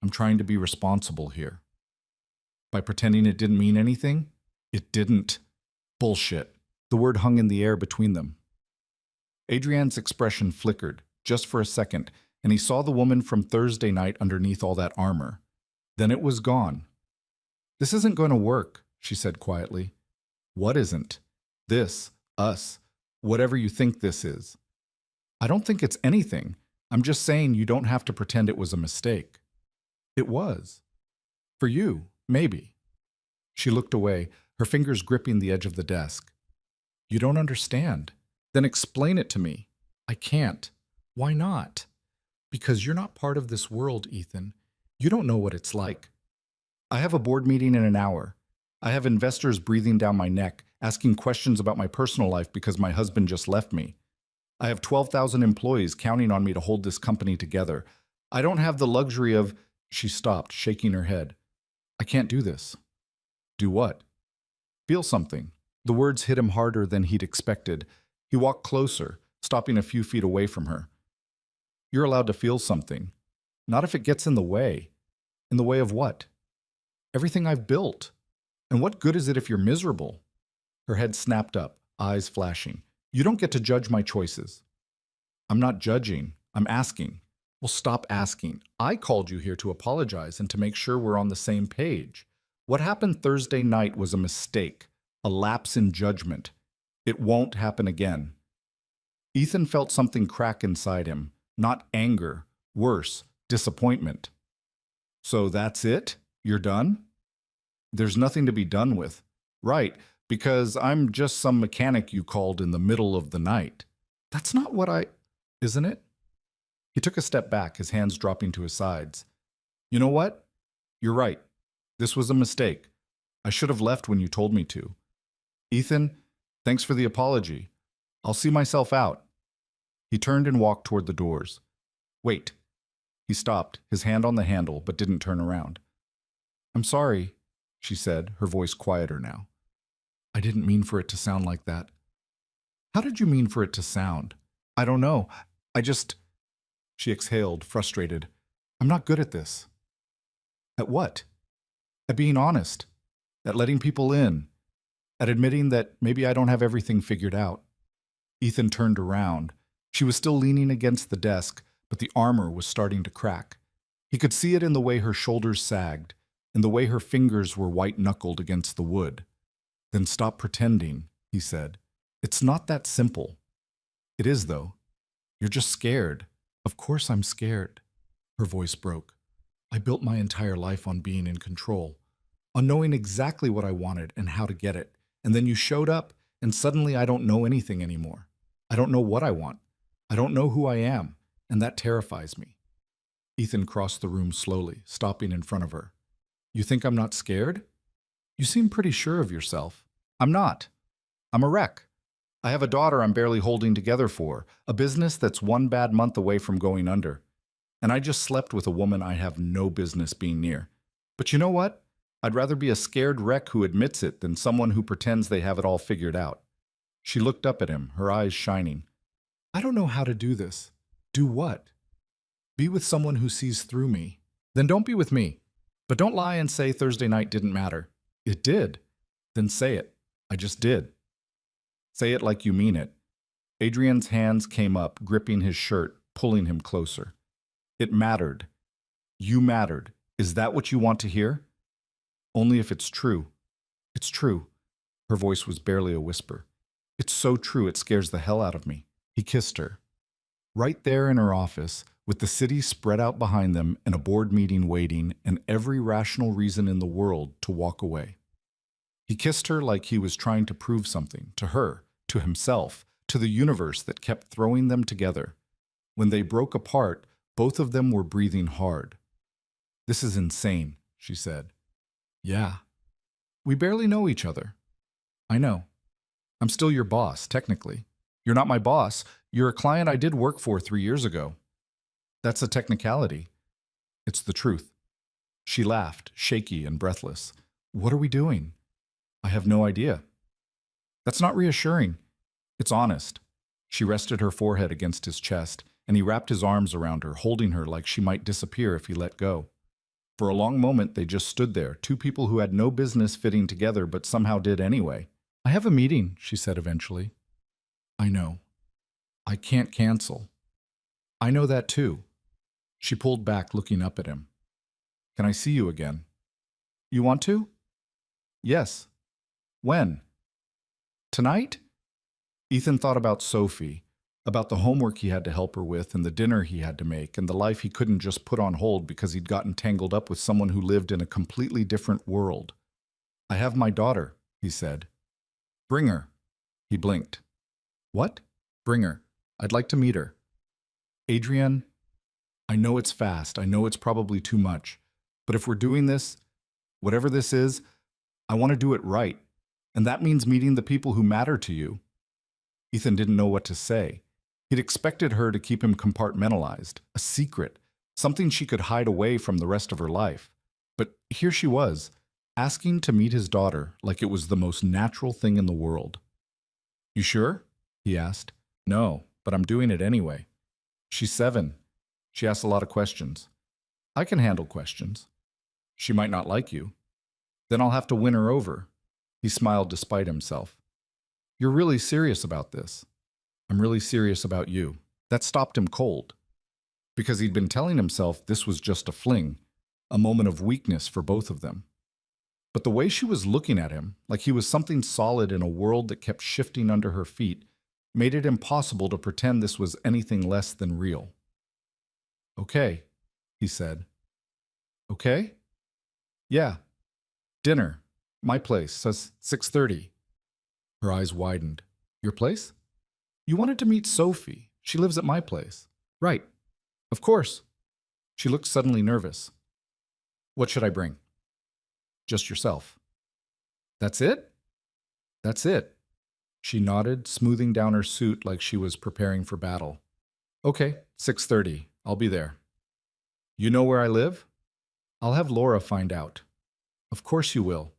I'm trying to be responsible here. By pretending it didn't mean anything? It didn't. Bullshit. The word hung in the air between them. Adrienne's expression flickered, just for a second, and he saw the woman from Thursday night underneath all that armor. Then it was gone. This isn't going to work, she said quietly. What isn't? This, us, whatever you think this is. I don't think it's anything. I'm just saying you don't have to pretend it was a mistake. It was. For you, maybe. She looked away, her fingers gripping the edge of the desk. You don't understand. Then explain it to me. I can't. Why not? Because you're not part of this world, Ethan. You don't know what it's like. I have a board meeting in an hour. I have investors breathing down my neck, asking questions about my personal life because my husband just left me. I have 12,000 employees counting on me to hold this company together. I don't have the luxury of... She stopped, shaking her head. I can't do this. Do what? Feel something. The words hit him harder than he'd expected. He walked closer, stopping a few feet away from her. You're allowed to feel something. Not if it gets in the way. In the way of what? Everything I've built. And what good is it if you're miserable? Her head snapped up, eyes flashing. You don't get to judge my choices. I'm not judging. I'm asking. Well, stop asking. I called you here to apologize and to make sure we're on the same page. What happened Thursday night was a mistake, a lapse in judgment. It won't happen again. Ethan felt something crack inside him, not anger, worse, disappointment. So that's it? You're done? There's nothing to be done with. Right, because I'm just some mechanic you called in the middle of the night. That's not what I... Isn't it? He took a step back, his hands dropping to his sides. You know what? You're right. This was a mistake. I should have left when you told me to. Ethan, thanks for the apology. I'll see myself out. He turned and walked toward the doors. Wait. He stopped, his hand on the handle, but didn't turn around. I'm sorry, she said, her voice quieter now. I didn't mean for it to sound like that. How did you mean for it to sound? I don't know. I just... She exhaled, frustrated. I'm not good at this. At what? At being honest. At letting people in. At admitting that maybe I don't have everything figured out. Ethan turned around. She was still leaning against the desk, but the armor was starting to crack. He could see it in the way her shoulders sagged, in the way her fingers were white-knuckled against the wood. "Then stop pretending," he said. "It's not that simple." "It is, though. You're just scared." "Of course I'm scared." Her voice broke. "I built my entire life on being in control, on knowing exactly what I wanted and how to get it. And then you showed up, and suddenly I don't know anything anymore. I don't know what I want. I don't know who I am, and that terrifies me." Ethan crossed the room slowly, stopping in front of her. "You think I'm not scared? You seem pretty sure of yourself." "I'm not. I'm a wreck. I have a daughter I'm barely holding together for, a business that's one bad month away from going under. And I just slept with a woman I have no business being near. But you know what? I'd rather be a scared wreck who admits it than someone who pretends they have it all figured out." She looked up at him, her eyes shining. "I don't know how to do this." "Do what?" "Be with someone who sees through me." "Then don't be with me. But don't lie and say Thursday night didn't matter." "It did." "Then say it." "I just did." "Say it like you mean it." Adrian's hands came up, gripping his shirt, pulling him closer. "It mattered. You mattered. Is that what you want to hear?" "Only if it's true." "It's true." Her voice was barely a whisper. "It's so true it scares the hell out of me." He kissed her. Right there in her office, with the city spread out behind them and a board meeting waiting and every rational reason in the world to walk away. He kissed her like he was trying to prove something, to her, to himself, to the universe that kept throwing them together. When they broke apart, both of them were breathing hard. "This is insane," she said. "Yeah. We barely know each other." "I know. I'm still your boss, technically." "You're not my boss. You're a client I did work for 3 years ago." "That's a technicality." "It's the truth." She laughed, shaky and breathless. "What are we doing?" "I have no idea." "That's not reassuring." "It's honest." She rested her forehead against his chest, and he wrapped his arms around her, holding her like she might disappear if he let go. For a long moment they just stood there, two people who had no business fitting together but somehow did anyway. "I have a meeting," she said eventually. "I know. I can't cancel." "I know that too." She pulled back, looking up at him. "Can I see you again?" "You want to?" "Yes." "When?" "Tonight?" Ethan thought about Sophie, about the homework he had to help her with and the dinner he had to make and the life he couldn't just put on hold because he'd gotten tangled up with someone who lived in a completely different world. "I have my daughter," he said. "Bring her." He blinked. "What?" "Bring her. I'd like to meet her." "Adrian, I know it's fast. I know it's probably too much. But if we're doing this, whatever this is, I want to do it right. And that means meeting the people who matter to you." Ethan didn't know what to say. He'd expected her to keep him compartmentalized, a secret, something she could hide away from the rest of her life. But here she was, asking to meet his daughter like it was the most natural thing in the world. "You sure?" he asked. "No, but I'm doing it anyway." "She's 7. She asks a lot of questions." "I can handle questions." "She might not like you." "Then I'll have to win her over." He smiled despite himself. "You're really serious about this." "I'm really serious about you." That stopped him cold. Because he'd been telling himself this was just a fling, a moment of weakness for both of them. But the way she was looking at him, like he was something solid in a world that kept shifting under her feet, made it impossible to pretend this was anything less than real. "Okay," he said. "Okay?" "Yeah. Dinner. My place. Says 6:30. Her eyes widened. "Your place?" "You wanted to meet Sophie. She lives at my place." "Right. Of course." She looked suddenly nervous. "What should I bring?" "Just yourself." "That's it?" "That's it." She nodded, smoothing down her suit like she was preparing for battle. "Okay, 6:30. I'll be there." "You know where I live?" "I'll have Laura find out." "Of course you will."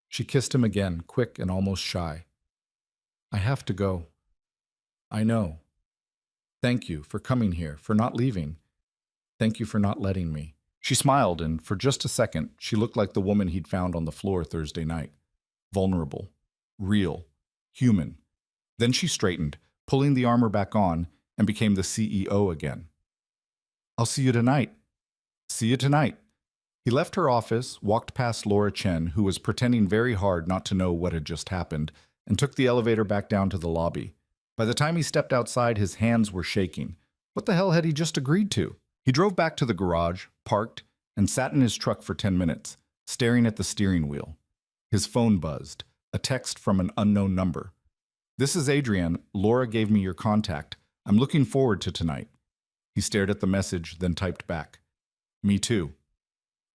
She kissed him again, quick and almost shy. "I have to go." "I know." "Thank you for coming here, for not leaving." "Thank you for not letting me." She smiled, and for just a second, she looked like the woman he'd found on the floor Thursday night. Vulnerable, real, human. Then she straightened, pulling the armor back on, and became the CEO again. "I'll see you tonight." See you tonight. He left her office, walked past Laura Chen, who was pretending very hard not to know what had just happened, and took the elevator back down to the lobby. By the time he stepped outside, his hands were shaking. What the hell had he just agreed to? He drove back to the garage, parked, and sat in his truck for 10 minutes, staring at the steering wheel. His phone buzzed, a text from an unknown number. "This is Adrienne. Laura gave me your contact. I'm looking forward to tonight." He stared at the message, then typed back, "Me too."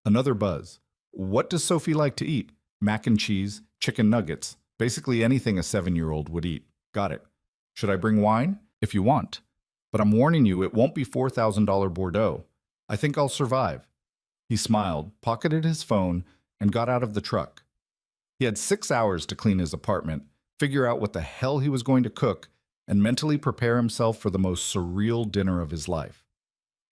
Another buzz. "What does Sophie like to eat?" "Mac and cheese, chicken nuggets, basically anything a 7-year-old would eat." "Got it. Should I bring wine?" "If you want. But I'm warning you, it won't be $4,000 Bordeaux. I think I'll survive." He smiled, pocketed his phone, and got out of the truck. He had 6 hours to clean his apartment, figure out what the hell he was going to cook, and mentally prepare himself for the most surreal dinner of his life.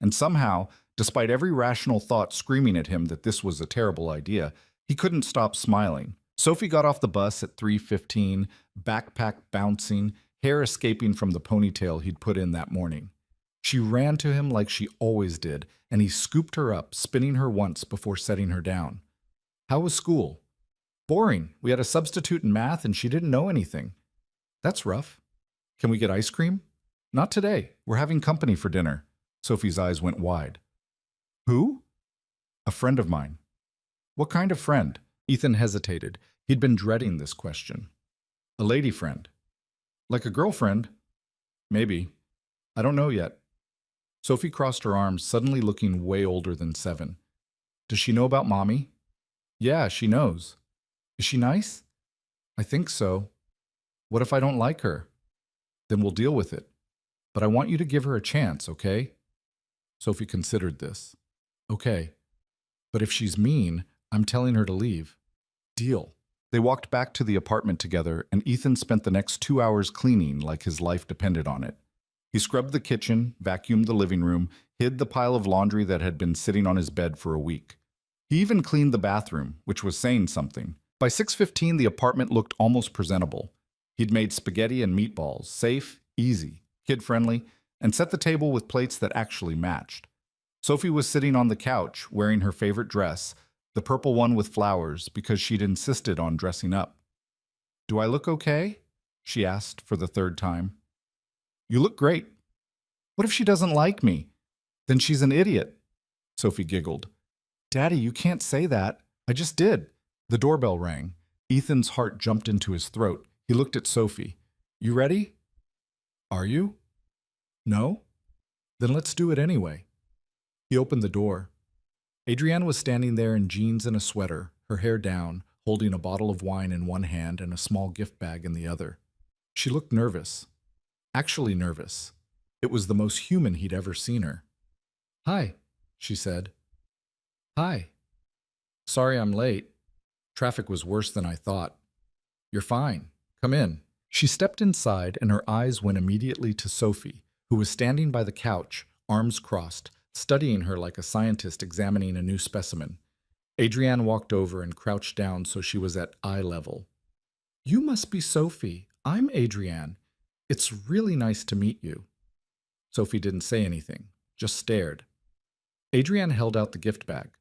And somehow, despite every rational thought screaming at him that this was a terrible idea, he couldn't stop smiling. Sophie got off the bus at 3:15, backpack bouncing, hair escaping from the ponytail he'd put in that morning. She ran to him like she always did, and he scooped her up, spinning her once before setting her down. "How was school?" "Boring. We had a substitute in math and she didn't know anything." "That's rough. Can we get ice cream?" "Not today. We're having company for dinner." Sophie's eyes went wide. "Who?" "A friend of mine." "What kind of friend?" Ethan hesitated. He'd been dreading this question. "A lady friend." "Like a girlfriend?" "Maybe. I don't know yet." Sophie crossed her arms, suddenly looking way older than 7. "Does she know about Mommy?" "Yeah, she knows." "Is she nice?" "I think so." "What if I don't like her?" "Then we'll deal with it. But I want you to give her a chance, okay?" Sophie considered this. "Okay. But if she's mean, I'm telling her to leave." "Deal." They walked back to the apartment together, and Ethan spent the next 2 hours cleaning like his life depended on it. He scrubbed the kitchen, vacuumed the living room, hid the pile of laundry that had been sitting on his bed for a week. He even cleaned the bathroom, which was saying something. By 6:15, the apartment looked almost presentable. He'd made spaghetti and meatballs, safe, easy, kid-friendly, and set the table with plates that actually matched. Sophie was sitting on the couch, wearing her favorite dress, the purple one with flowers, because she'd insisted on dressing up. "Do I look okay?" she asked for the 3rd time. "You look great." "What if she doesn't like me?" "Then she's an idiot." Sophie giggled. "Daddy, you can't say that. I just did." The doorbell rang. Ethan's heart jumped into his throat. He looked at Sophie. "You ready?" "Are you?" "No?" "Then let's do it anyway." He opened the door. Adrienne was standing there in jeans and a sweater, her hair down, holding a bottle of wine in one hand and a small gift bag in the other. She looked nervous. Actually nervous. It was the most human he'd ever seen her. "Hi," she said. "Hi. Sorry I'm late. Traffic was worse than I thought." "You're fine. Come in." She stepped inside, and her eyes went immediately to Sophie, who was standing by the couch, arms crossed, studying her like a scientist examining a new specimen. Adrienne walked over and crouched down so she was at eye level. "You must be Sophie. I'm Adrienne. It's really nice to meet you." Sophie didn't say anything, just stared. Adrienne held out the gift bag.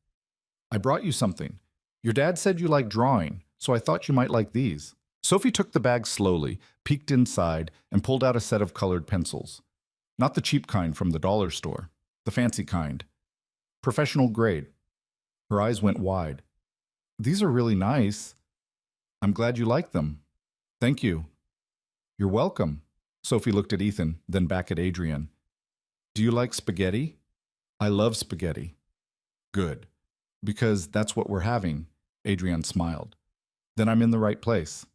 "I brought you something. Your dad said you like drawing, so I thought you might like these." Sophie took the bag slowly, peeked inside, and pulled out a set of colored pencils. Not the cheap kind from the dollar store, the fancy kind. Professional grade. Her eyes went wide. "These are really nice. I'm glad you like them." "Thank you." "You're welcome." Sophie looked at Ethan, then back at Adrienne. "Do you like spaghetti?" "I love spaghetti." "Good. Because that's what we're having." Adrienne smiled. "Then I'm in the right place."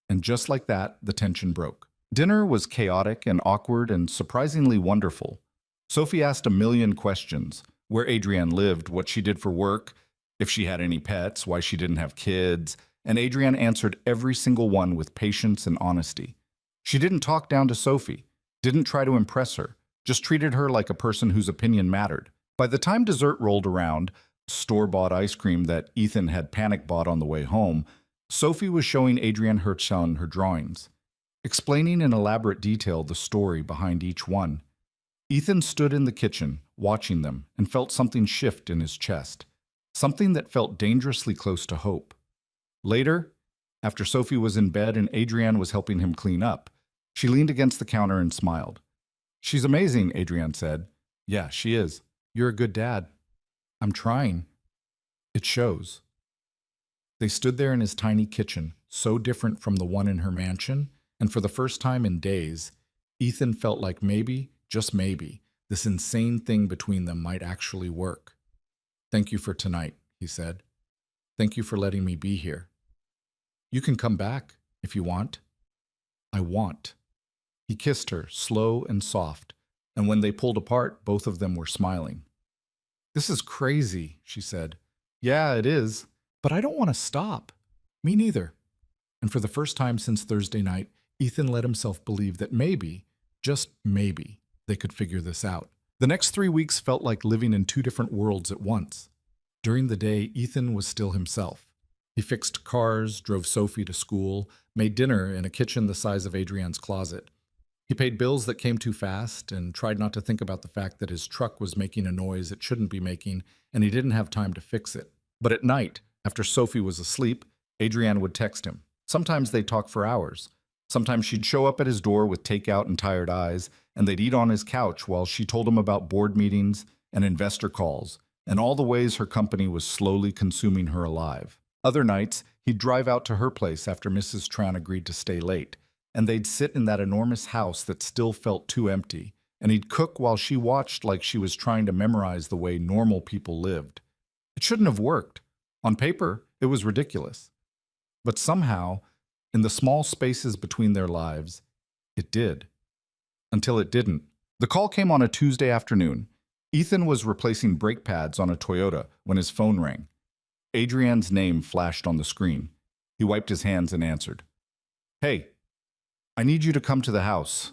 And just like that, the tension broke. Dinner was chaotic and awkward and surprisingly wonderful. Sophie asked a million questions: where Adrienne lived, what she did for work, if she had any pets, why she didn't have kids, and Adrienne answered every single one with patience and honesty. She didn't talk down to Sophie, didn't try to impress her, just treated her like a person whose opinion mattered. By the time dessert rolled around, store-bought ice cream that Ethan had panic-bought on the way home, Sophie was showing Adrienne her son her drawings, explaining in elaborate detail the story behind each one. Ethan stood in the kitchen, watching them, and felt something shift in his chest. Something that felt dangerously close to hope. Later, after Sophie was in bed and Adrienne was helping him clean up, she leaned against the counter and smiled. "She's amazing," Adrienne said. "Yeah, she is. You're a good dad." "I'm trying." "It shows." They stood there in his tiny kitchen, so different from the one in her mansion, and for the first time in days, Ethan felt like maybe, just maybe, this insane thing between them might actually work. "Thank you for tonight," he said. "Thank you for letting me be here. You can come back if you want." "I want." He kissed her, slow and soft, and when they pulled apart, both of them were smiling. "This is crazy," she said. "Yeah, it is, but I don't want to stop." "Me neither." And for the first time since Thursday night, Ethan let himself believe that maybe, just maybe, they could figure this out. The next 3 weeks felt like living in two different worlds at once. During the day, Ethan was still himself. He fixed cars, drove Sophie to school, made dinner in a kitchen the size of Adrienne's closet. He paid bills that came too fast and tried not to think about the fact that his truck was making a noise it shouldn't be making and he didn't have time to fix it. But at night, after Sophie was asleep, Adrienne would text him. Sometimes they'd talk for hours. Sometimes she'd show up at his door with takeout and tired eyes, and they'd eat on his couch while she told him about board meetings and investor calls and all the ways her company was slowly consuming her alive. Other nights, he'd drive out to her place after Mrs. Tran agreed to stay late, and they'd sit in that enormous house that still felt too empty, and he'd cook while she watched like she was trying to memorize the way normal people lived. It shouldn't have worked. On paper, it was ridiculous. But somehow, in the small spaces between their lives, it did. Until it didn't. The call came on a Tuesday afternoon. Ethan was replacing brake pads on a Toyota when his phone rang. Adrienne's name flashed on the screen. He wiped his hands and answered. "Hey, I need you to come to the house."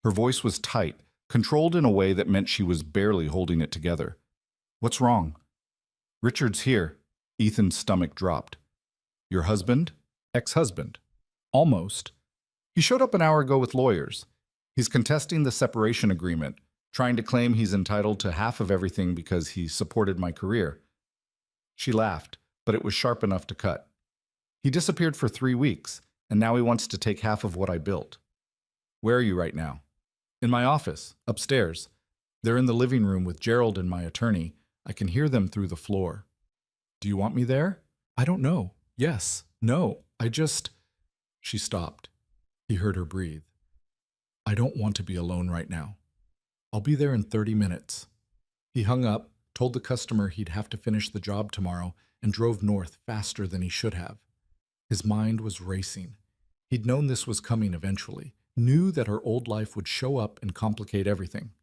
Her voice was tight, controlled in a way that meant she was barely holding it together. "What's wrong?" "Richard's here." Ethan's stomach dropped. "Your husband?" "Ex-husband." "Almost. He showed up an hour ago with lawyers. He's contesting the separation agreement, trying to claim he's entitled to half of everything because he supported my career." She laughed, but it was sharp enough to cut. "He disappeared for 3 weeks, and now he wants to take half of what I built." "Where are you right now?" "In my office, upstairs. They're in the living room with Gerald and my attorney. I can hear them through the floor." "Do you want me there?" "I don't know. Yes. No. I just—" She stopped. He heard her breathe. "I don't want to be alone right now. I'll be there in 30 minutes. He hung up, told the customer he'd have to finish the job tomorrow, and drove north faster than he should have. His mind was racing. He'd known this was coming eventually, knew that her old life would show up and complicate everything.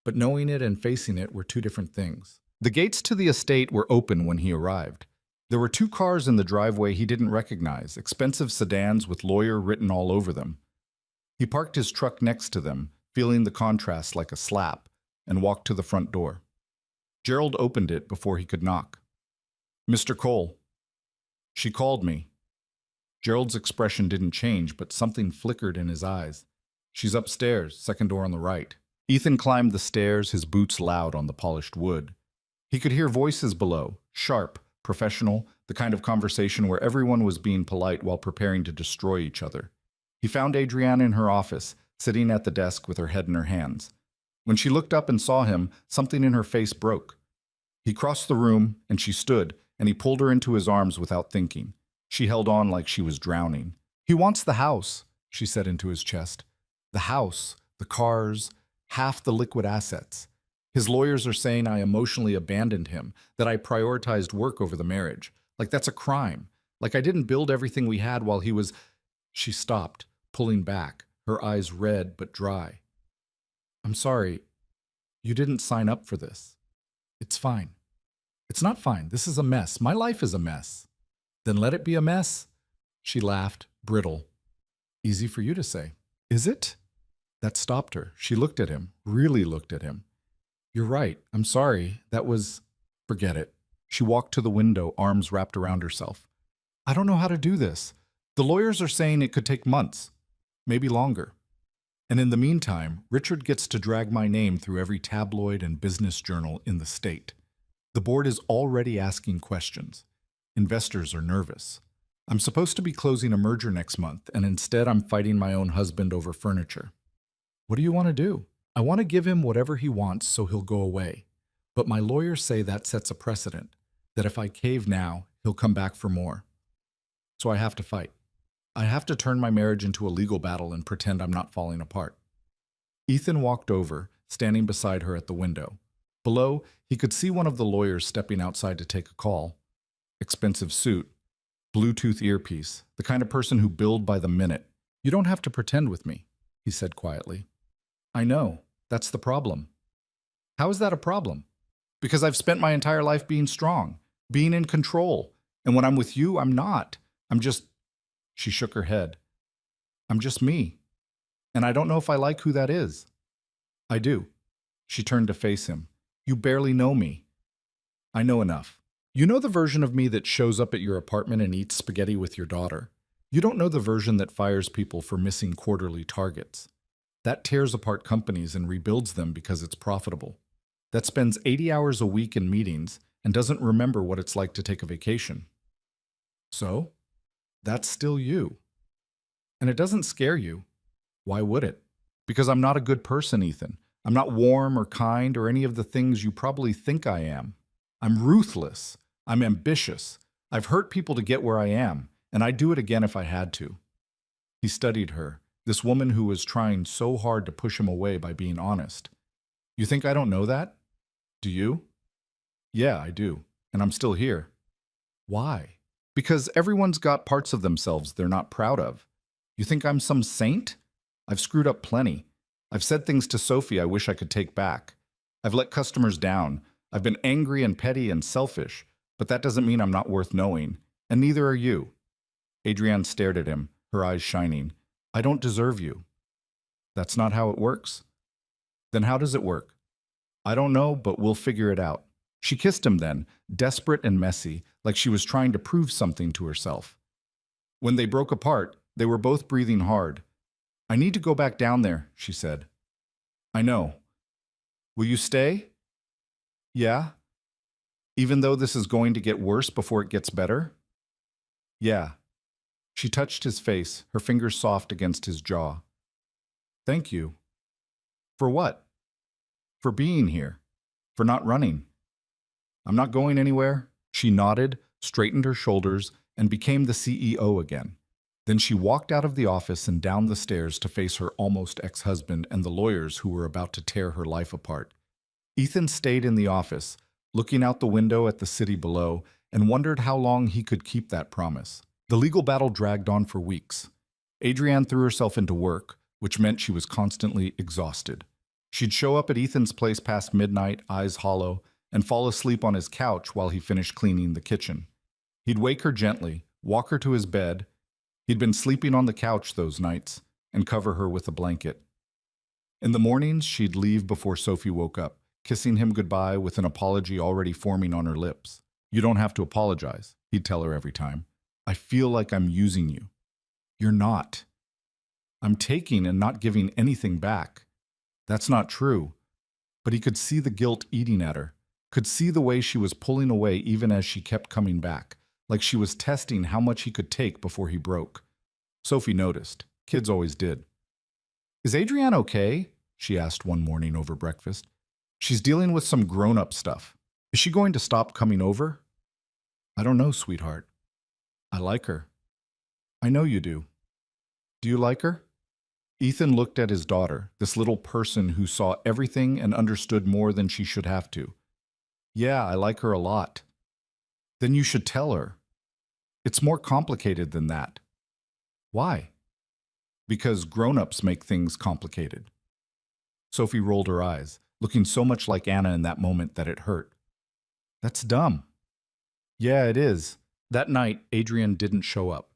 But knowing it and facing it were two different things. The gates to the estate were open when he arrived. There were 2 cars in the driveway he didn't recognize, expensive sedans with lawyer written all over them. He parked his truck next to them, feeling the contrast like a slap, and walked to the front door. Gerald opened it before he could knock. "Mr. Cole." "She called me." Gerald's expression didn't change, but something flickered in his eyes. "She's upstairs, second door on the right." Ethan climbed the stairs, his boots loud on the polished wood. He could hear voices below, sharp, professional, the kind of conversation where everyone was being polite while preparing to destroy each other. He found Adrienne in her office, sitting at the desk with her head in her hands. When she looked up and saw him, something in her face broke. He crossed the room, and she stood, and he pulled her into his arms without thinking. She held on like she was drowning. "He wants the house," she said into his chest. "The house, the cars, half the liquid assets. His lawyers are saying I emotionally abandoned him, that I prioritized work over the marriage. Like that's a crime. Like I didn't build everything we had while he was—" She stopped, pulling back, her eyes red but dry. "I'm sorry. You didn't sign up for this. It's fine." "It's not fine. This is a mess. My life is a mess." "Then let it be a mess." She laughed, brittle. "Easy for you to say." "Is it?" That stopped her. She looked at him, really looked at him. "You're right. I'm sorry. That was—" "Forget it." She walked to the window, arms wrapped around herself. "I don't know how to do this. The lawyers are saying it could take months, maybe longer." And in the meantime, Richard gets to drag my name through every tabloid and business journal in the state. The board is already asking questions. Investors are nervous. I'm supposed to be closing a merger next month, and instead I'm fighting my own husband over furniture. What do you want to do? I want to give him whatever he wants so he'll go away. But my lawyers say that sets a precedent, that if I cave now, he'll come back for more. So I have to fight. I have to turn my marriage into a legal battle and pretend I'm not falling apart. Ethan walked over, standing beside her at the window. Below, he could see one of the lawyers stepping outside to take a call. Expensive suit, Bluetooth earpiece, the kind of person who billed by the minute. You don't have to pretend with me, he said quietly. I know, that's the problem. How is that a problem? Because I've spent my entire life being strong, being in control, and when I'm with you, I'm not. I'm just... She shook her head. I'm just me. And I don't know if I like who that is. I do. She turned to face him. You barely know me. I know enough. You know the version of me that shows up at your apartment and eats spaghetti with your daughter. You don't know the version that fires people for missing quarterly targets. That tears apart companies and rebuilds them because it's profitable. That spends 80 hours a week in meetings and doesn't remember what it's like to take a vacation. So, that's still you. And it doesn't scare you. Why would it? Because I'm not a good person, Ethan. I'm not warm or kind or any of the things you probably think I am. I'm ruthless. I'm ambitious. I've hurt people to get where I am, and I'd do it again if I had to. He studied her, this woman who was trying so hard to push him away by being honest. You think I don't know that? Do you? Yeah, I do. And I'm still here. Why? Because everyone's got parts of themselves they're not proud of. You think I'm some saint? I've screwed up plenty. I've said things to Sophie I wish I could take back. I've let customers down. I've been angry and petty and selfish, but that doesn't mean I'm not worth knowing, and neither are you. Adrienne stared at him, her eyes shining. I don't deserve you. That's not how it works? Then how does it work? I don't know, but we'll figure it out. She kissed him then, desperate and messy, like she was trying to prove something to herself. When they broke apart, they were both breathing hard. I need to go back down there, she said. I know. Will you stay? Yeah. Even though this is going to get worse before it gets better? Yeah. She touched his face, her fingers soft against his jaw. Thank you. For what? For being here. For not running. I'm not going anywhere. She nodded, straightened her shoulders, and became the CEO again. Then she walked out of the office and down the stairs to face her almost ex-husband and the lawyers who were about to tear her life apart. Ethan stayed in the office, looking out the window at the city below, and wondered how long he could keep that promise. The legal battle dragged on for weeks. Adrienne threw herself into work, which meant she was constantly exhausted. She'd show up at Ethan's place past midnight, eyes hollow, and fall asleep on his couch while he finished cleaning the kitchen. He'd wake her gently, walk her to his bed. He'd been sleeping on the couch those nights, and cover her with a blanket. In the mornings, she'd leave before Sophie woke up, kissing him goodbye with an apology already forming on her lips. You don't have to apologize, he'd tell her every time. I feel like I'm using you. You're not. I'm taking and not giving anything back. That's not true. But he could see the guilt eating at her, could see the way she was pulling away even as she kept coming back, like she was testing how much he could take before he broke. Sophie noticed. Kids always did. Is Adrienne okay? She asked one morning over breakfast. She's dealing with some grown-up stuff. Is she going to stop coming over? I don't know, sweetheart. I like her. I know you do. Do you like her? Ethan looked at his daughter, this little person who saw everything and understood more than she should have to. Yeah, I like her a lot. Then you should tell her. It's more complicated than that. Why? Because grown-ups make things complicated. Sophie rolled her eyes, looking so much like Anna in that moment that it hurt. That's dumb. Yeah, it is. That night, Adrienne didn't show up,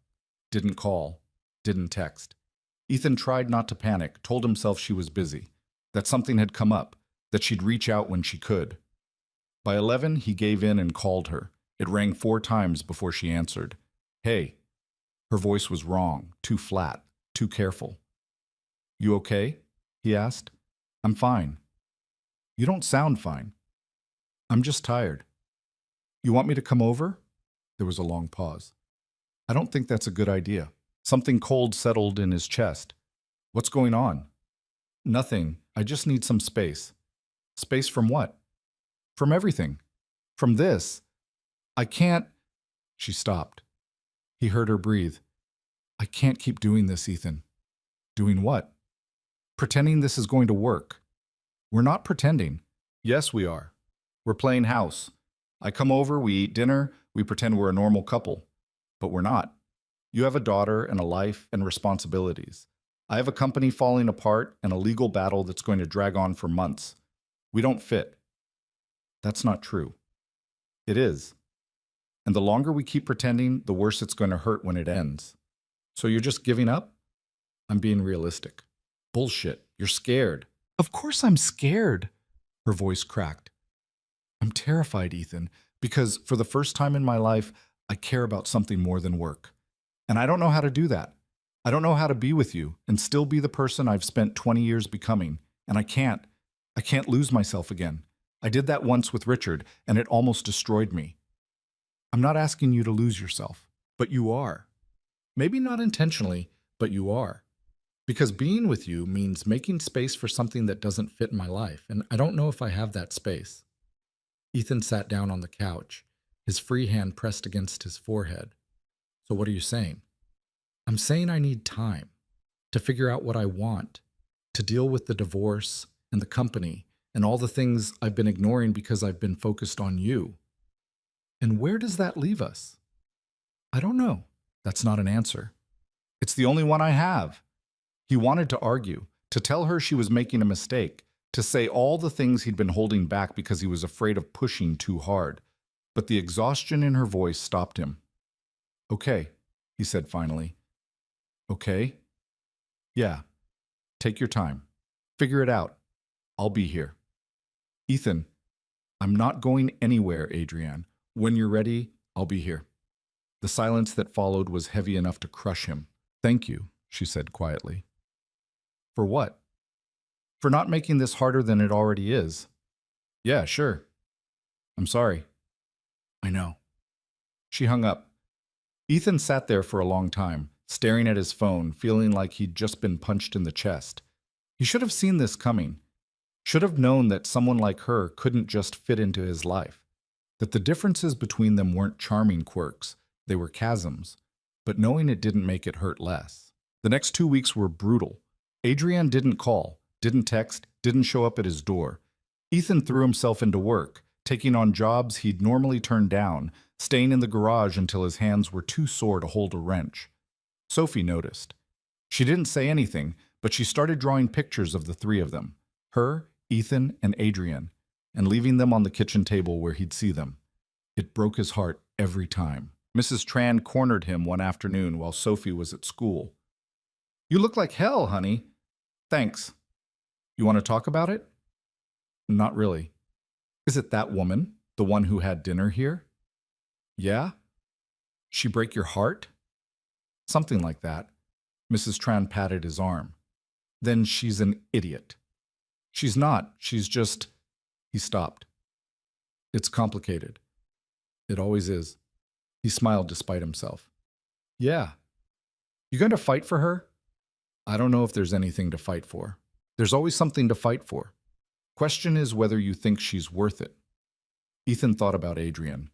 didn't call, didn't text. Ethan tried not to panic, told himself she was busy, that something had come up, that she'd reach out when she could. By 11, he gave in and called her. It rang 4 times before she answered. Hey. Her voice was wrong, too flat, too careful. You okay? He asked. I'm fine. You don't sound fine. I'm just tired. You want me to come over? There was a long pause. I don't think that's a good idea. Something cold settled in his chest. What's going on? Nothing. I just need some space. Space from what? From everything. From this. I can't. She stopped. He heard her breathe. I can't keep doing this, Ethan. Doing what? Pretending this is going to work. We're not pretending. Yes, we are. We're playing house. I come over, we eat dinner, we pretend we're a normal couple. But we're not. You have a daughter and a life and responsibilities. I have a company falling apart and a legal battle that's going to drag on for months. We don't fit. That's not true. It is. And the longer we keep pretending, the worse it's going to hurt when it ends. So you're just giving up? I'm being realistic. Bullshit. You're scared. Of course I'm scared. Her voice cracked. I'm terrified, Ethan, because for the first time in my life, I care about something more than work. And I don't know how to do that. I don't know how to be with you and still be the person I've spent 20 years becoming. And I can't. I can't lose myself again. I did that once with Richard, and it almost destroyed me. I'm not asking you to lose yourself, but you are. Maybe not intentionally, but you are. Because being with you means making space for something that doesn't fit my life, and I don't know if I have that space. Ethan sat down on the couch, his free hand pressed against his forehead. So what are you saying? I'm saying I need time to figure out what I want, to deal with the divorce and the company and all the things I've been ignoring because I've been focused on you. And where does that leave us? I don't know. That's not an answer. It's the only one I have. He wanted to argue, to tell her she was making a mistake, to say all the things he'd been holding back because he was afraid of pushing too hard. But the exhaustion in her voice stopped him. Okay, he said finally. Okay? Yeah. Take your time. Figure it out. I'll be here. Ethan, I'm not going anywhere, Adrienne. When you're ready, I'll be here. The silence that followed was heavy enough to crush him. Thank you, she said quietly. For what? For not making this harder than it already is. Yeah, sure. I'm sorry. I know. She hung up. Ethan sat there for a long time, staring at his phone, feeling like he'd just been punched in the chest. He should have seen this coming. Should have known that someone like her couldn't just fit into his life. That the differences between them weren't charming quirks, they were chasms. But knowing it didn't make it hurt less. The next 2 weeks were brutal. Adrienne didn't call, didn't text, didn't show up at his door. Ethan threw himself into work, taking on jobs he'd normally turn down, staying in the garage until his hands were too sore to hold a wrench. Sophie noticed. She didn't say anything, but she started drawing pictures of the three of them, her, Ethan, and Adrienne, and leaving them on the kitchen table where he'd see them. It broke his heart every time. Mrs. Tran cornered him one afternoon while Sophie was at school. You look like hell, honey. Thanks. You want to talk about it? Not really. Is it that woman, the one who had dinner here? Yeah? She break your heart? Something like that. Mrs. Tran patted his arm. Then she's an idiot. She's not. She's just... He stopped. It's complicated. It always is. He smiled despite himself. Yeah. You going to fight for her? I don't know if there's anything to fight for. There's always something to fight for. Question is whether you think she's worth it. Ethan thought about Adrienne,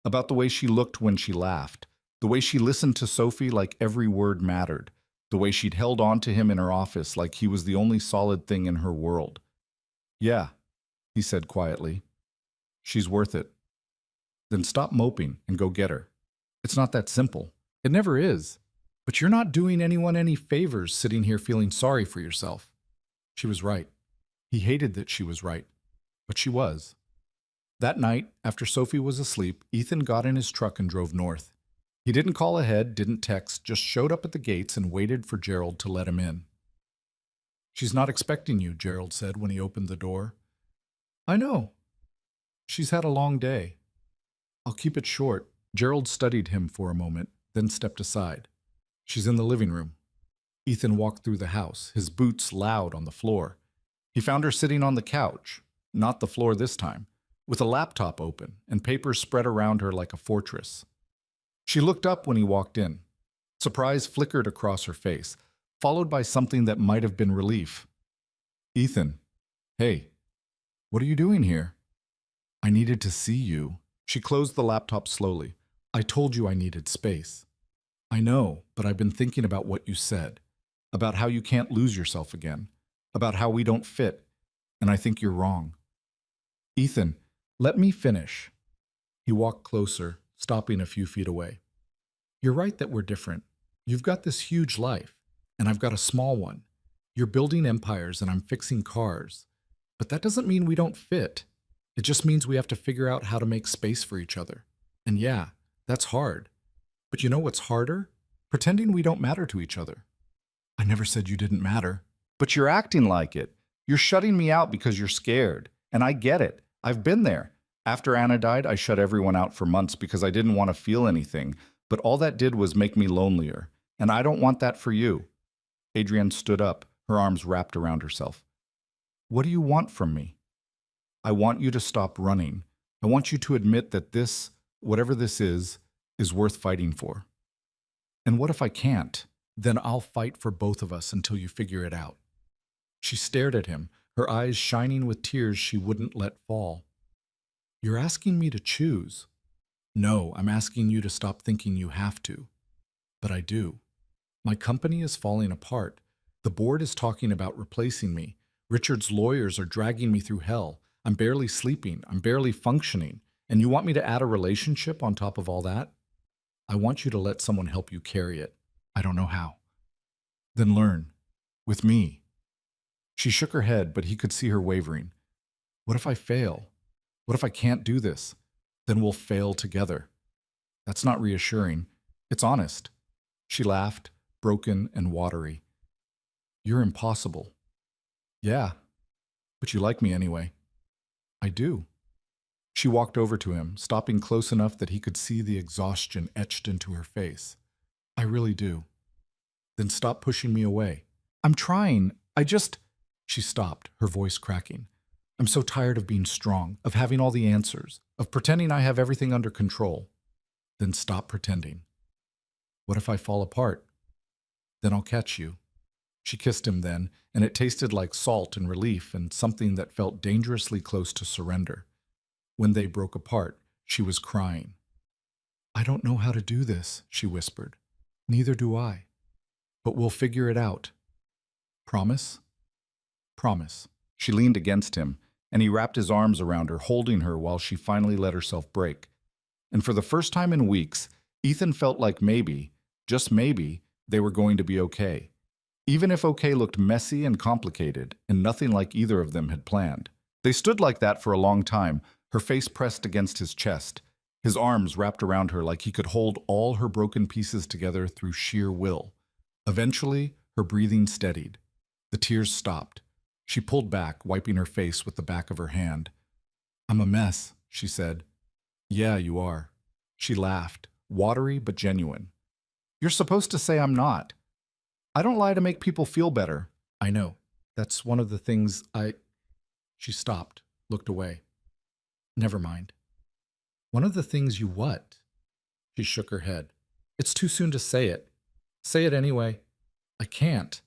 about the way she looked when she laughed, the way she listened to Sophie like every word mattered, the way she'd held on to him in her office like he was the only solid thing in her world. Yeah, he said quietly. She's worth it. Then stop moping and go get her. It's not that simple. It never is. But you're not doing anyone any favors sitting here feeling sorry for yourself. She was right. He hated that she was right, but she was. That night, after Sophie was asleep, Ethan got in his truck and drove north. He didn't call ahead, didn't text, just showed up at the gates and waited for Gerald to let him in. She's not expecting you, Gerald said when he opened the door. I know. She's had a long day. I'll keep it short. Gerald studied him for a moment, then stepped aside. She's in the living room. Ethan walked through the house, his boots loud on the floor. He found her sitting on the couch, not the floor this time, with a laptop open and papers spread around her like a fortress. She looked up when he walked in. Surprise flickered across her face, followed by something that might have been relief. Ethan, hey, what are you doing here? I needed to see you. She closed the laptop slowly. I told you I needed space. I know, but I've been thinking about what you said, about how you can't lose yourself again, about how we don't fit, and I think you're wrong. Ethan, let me finish. He walked closer, stopping a few feet away. You're right that we're different. You've got this huge life, and I've got a small one. You're building empires, and I'm fixing cars. But that doesn't mean we don't fit. It just means we have to figure out how to make space for each other. And yeah, that's hard. But you know what's harder? Pretending we don't matter to each other. I never said you didn't matter. But you're acting like it. You're shutting me out because you're scared. And I get it. I've been there. After Anna died, I shut everyone out for months because I didn't want to feel anything. But all that did was make me lonelier. And I don't want that for you. Adrienne stood up, her arms wrapped around herself. What do you want from me? I want you to stop running. I want you to admit that this, whatever this is worth fighting for. And what if I can't? Then I'll fight for both of us until you figure it out. She stared at him, her eyes shining with tears she wouldn't let fall. You're asking me to choose. No, I'm asking you to stop thinking you have to. But I do. My company is falling apart. The board is talking about replacing me. Richard's lawyers are dragging me through hell. I'm barely sleeping. I'm barely functioning. And you want me to add a relationship on top of all that? I want you to let someone help you carry it. I don't know how. Then learn. With me. She shook her head, but he could see her wavering. What if I fail? What if I can't do this? Then we'll fail together. That's not reassuring. It's honest. She laughed, broken and watery. You're impossible. Yeah, but you like me anyway. I do. She walked over to him, stopping close enough that he could see the exhaustion etched into her face. I really do. Then stop pushing me away. I'm trying. She stopped, her voice cracking. I'm so tired of being strong, of having all the answers, of pretending I have everything under control. Then stop pretending. What if I fall apart? Then I'll catch you. She kissed him then, and it tasted like salt and relief and something that felt dangerously close to surrender. When they broke apart, she was crying. I don't know how to do this, she whispered. Neither do I. But we'll figure it out. Promise? Promise. She leaned against him, and he wrapped his arms around her, holding her while she finally let herself break. And for the first time in weeks, Ethan felt like maybe, just maybe, they were going to be okay. Even if okay looked messy and complicated, and nothing like either of them had planned. They stood like that for a long time, her face pressed against his chest, his arms wrapped around her like he could hold all her broken pieces together through sheer will. Eventually, her breathing steadied. The tears stopped. She pulled back, wiping her face with the back of her hand. I'm a mess, she said. Yeah, you are. She laughed, watery but genuine. You're supposed to say I'm not. I don't lie to make people feel better. I know. That's one of the things She stopped, looked away. Never mind. One of the things you what? She shook her head. It's too soon to say it. Say it anyway. I can't.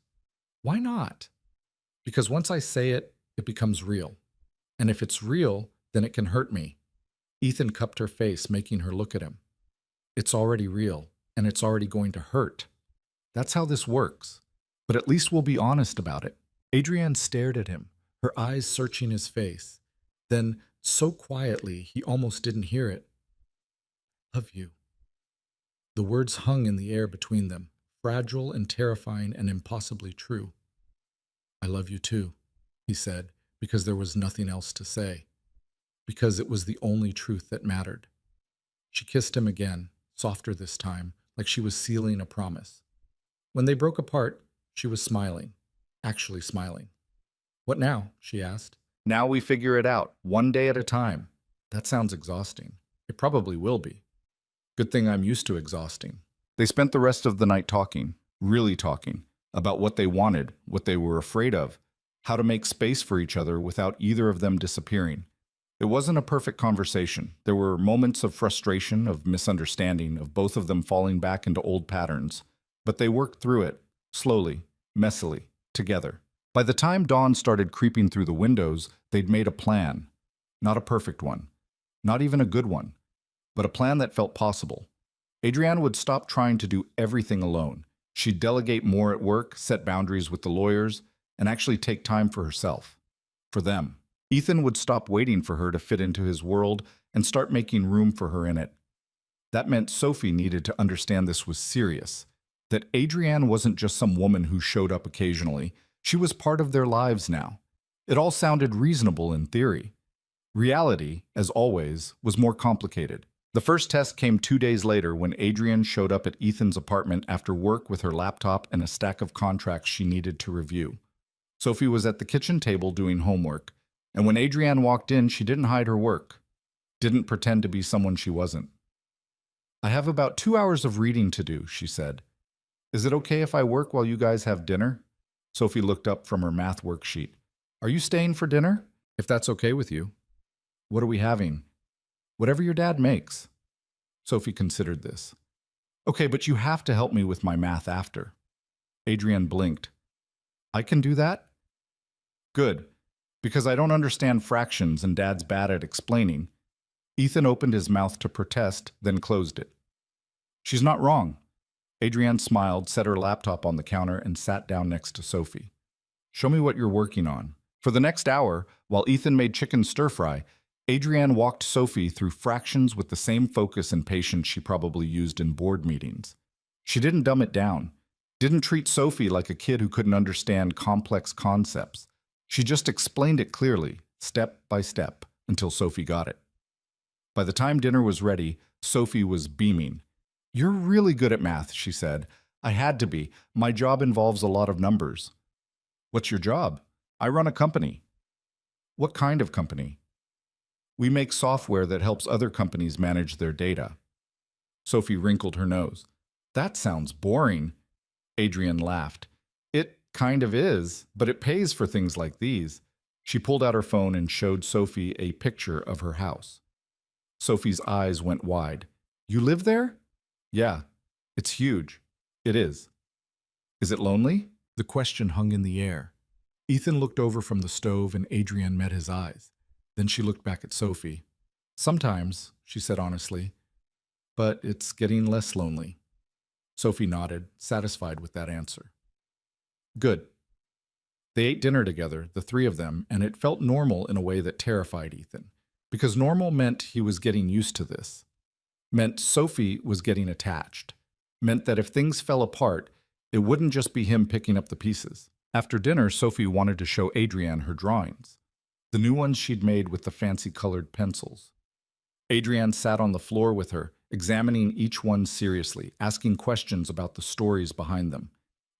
Why not? Because once I say it, it becomes real. And if it's real, then it can hurt me. Ethan cupped her face, making her look at him. It's already real, and it's already going to hurt. That's how this works. But at least we'll be honest about it. Adrienne stared at him, her eyes searching his face. Then, so quietly, he almost didn't hear it. Love you. The words hung in the air between them, fragile and terrifying and impossibly true. I love you too, he said, because there was nothing else to say. Because it was the only truth that mattered. She kissed him again, softer this time, like she was sealing a promise. When they broke apart, she was smiling, actually smiling. What now? She asked. Now we figure it out, one day at a time. That sounds exhausting. It probably will be. Good thing I'm used to exhausting. They spent the rest of the night talking, really talking. about what they wanted, what they were afraid of, how to make space for each other without either of them disappearing. It wasn't a perfect conversation. There were moments of frustration, of misunderstanding, of both of them falling back into old patterns. But they worked through it, slowly, messily, together. By the time dawn started creeping through the windows, they'd made a plan. Not a perfect one. Not even a good one. But a plan that felt possible. Adrienne would stop trying to do everything alone. She'd delegate more at work, set boundaries with the lawyers, and actually take time for herself. For them. Ethan would stop waiting for her to fit into his world and start making room for her in it. That meant Sophie needed to understand this was serious. That Adrienne wasn't just some woman who showed up occasionally. She was part of their lives now. It all sounded reasonable in theory. Reality, as always, was more complicated. The first test came 2 days later when Adrienne showed up at Ethan's apartment after work with her laptop and a stack of contracts she needed to review. Sophie was at the kitchen table doing homework, and when Adrienne walked in, she didn't hide her work. Didn't pretend to be someone she wasn't. "I have about 2 hours of reading to do," she said. "Is it okay if I work while you guys have dinner?" Sophie looked up from her math worksheet. "Are you staying for dinner? If that's okay with you." "What are we having?" "Whatever your dad makes." Sophie considered this. "Okay, but you have to help me with my math after." Adrienne blinked. "I can do that?" "Good, because I don't understand fractions and Dad's bad at explaining." Ethan opened his mouth to protest, then closed it. "She's not wrong." Adrienne smiled, set her laptop on the counter, and sat down next to Sophie. "Show me what you're working on." For the next hour, while Ethan made chicken stir-fry, Adrienne walked Sophie through fractions with the same focus and patience she probably used in board meetings. She didn't dumb it down, didn't treat Sophie like a kid who couldn't understand complex concepts. She just explained it clearly, step by step, until Sophie got it. By the time dinner was ready, Sophie was beaming. "You're really good at math," she said. "I had to be. My job involves a lot of numbers." "What's your job?" "I run a company." "What kind of company?" "We make software that helps other companies manage their data." Sophie wrinkled her nose. "That sounds boring." Adrienne laughed. "It kind of is, but it pays for things like these." She pulled out her phone and showed Sophie a picture of her house. Sophie's eyes went wide. "You live there?" "Yeah. It's huge." "It is." "Is it lonely?" The question hung in the air. Ethan looked over from the stove and Adrienne met his eyes. Then she looked back at Sophie. "Sometimes," she said honestly, "but it's getting less lonely." Sophie nodded, satisfied with that answer. Good. They ate dinner together, the three of them, and it felt normal in a way that terrified Ethan. Because normal meant he was getting used to this. Meant Sophie was getting attached. Meant that if things fell apart, it wouldn't just be him picking up the pieces. After dinner, Sophie wanted to show Adrienne her drawings. The new ones she'd made with the fancy colored pencils. Adrienne sat on the floor with her, examining each one seriously, asking questions about the stories behind them.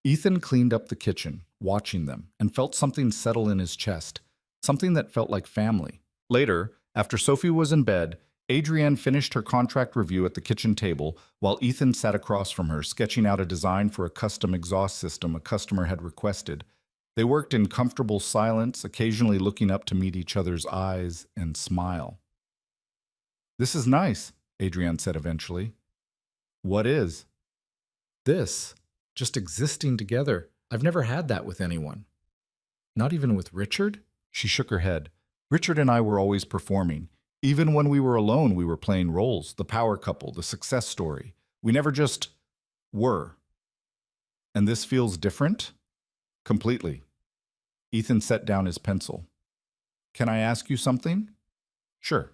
Ethan cleaned up the kitchen, watching them, and felt something settle in his chest, something that felt like family. Later, after Sophie was in bed, Adrienne finished her contract review at the kitchen table while Ethan sat across from her, sketching out a design for a custom exhaust system a customer had requested. They worked in comfortable silence, occasionally looking up to meet each other's eyes and smile. "This is nice," Adrienne said eventually. "What is?" "This. Just existing together. I've never had that with anyone." "Not even with Richard?" She shook her head. "Richard and I were always performing. Even when we were alone, we were playing roles, the power couple, the success story. We never just were." "And this feels different?" "Completely." Ethan set down his pencil. "Can I ask you something?" "Sure."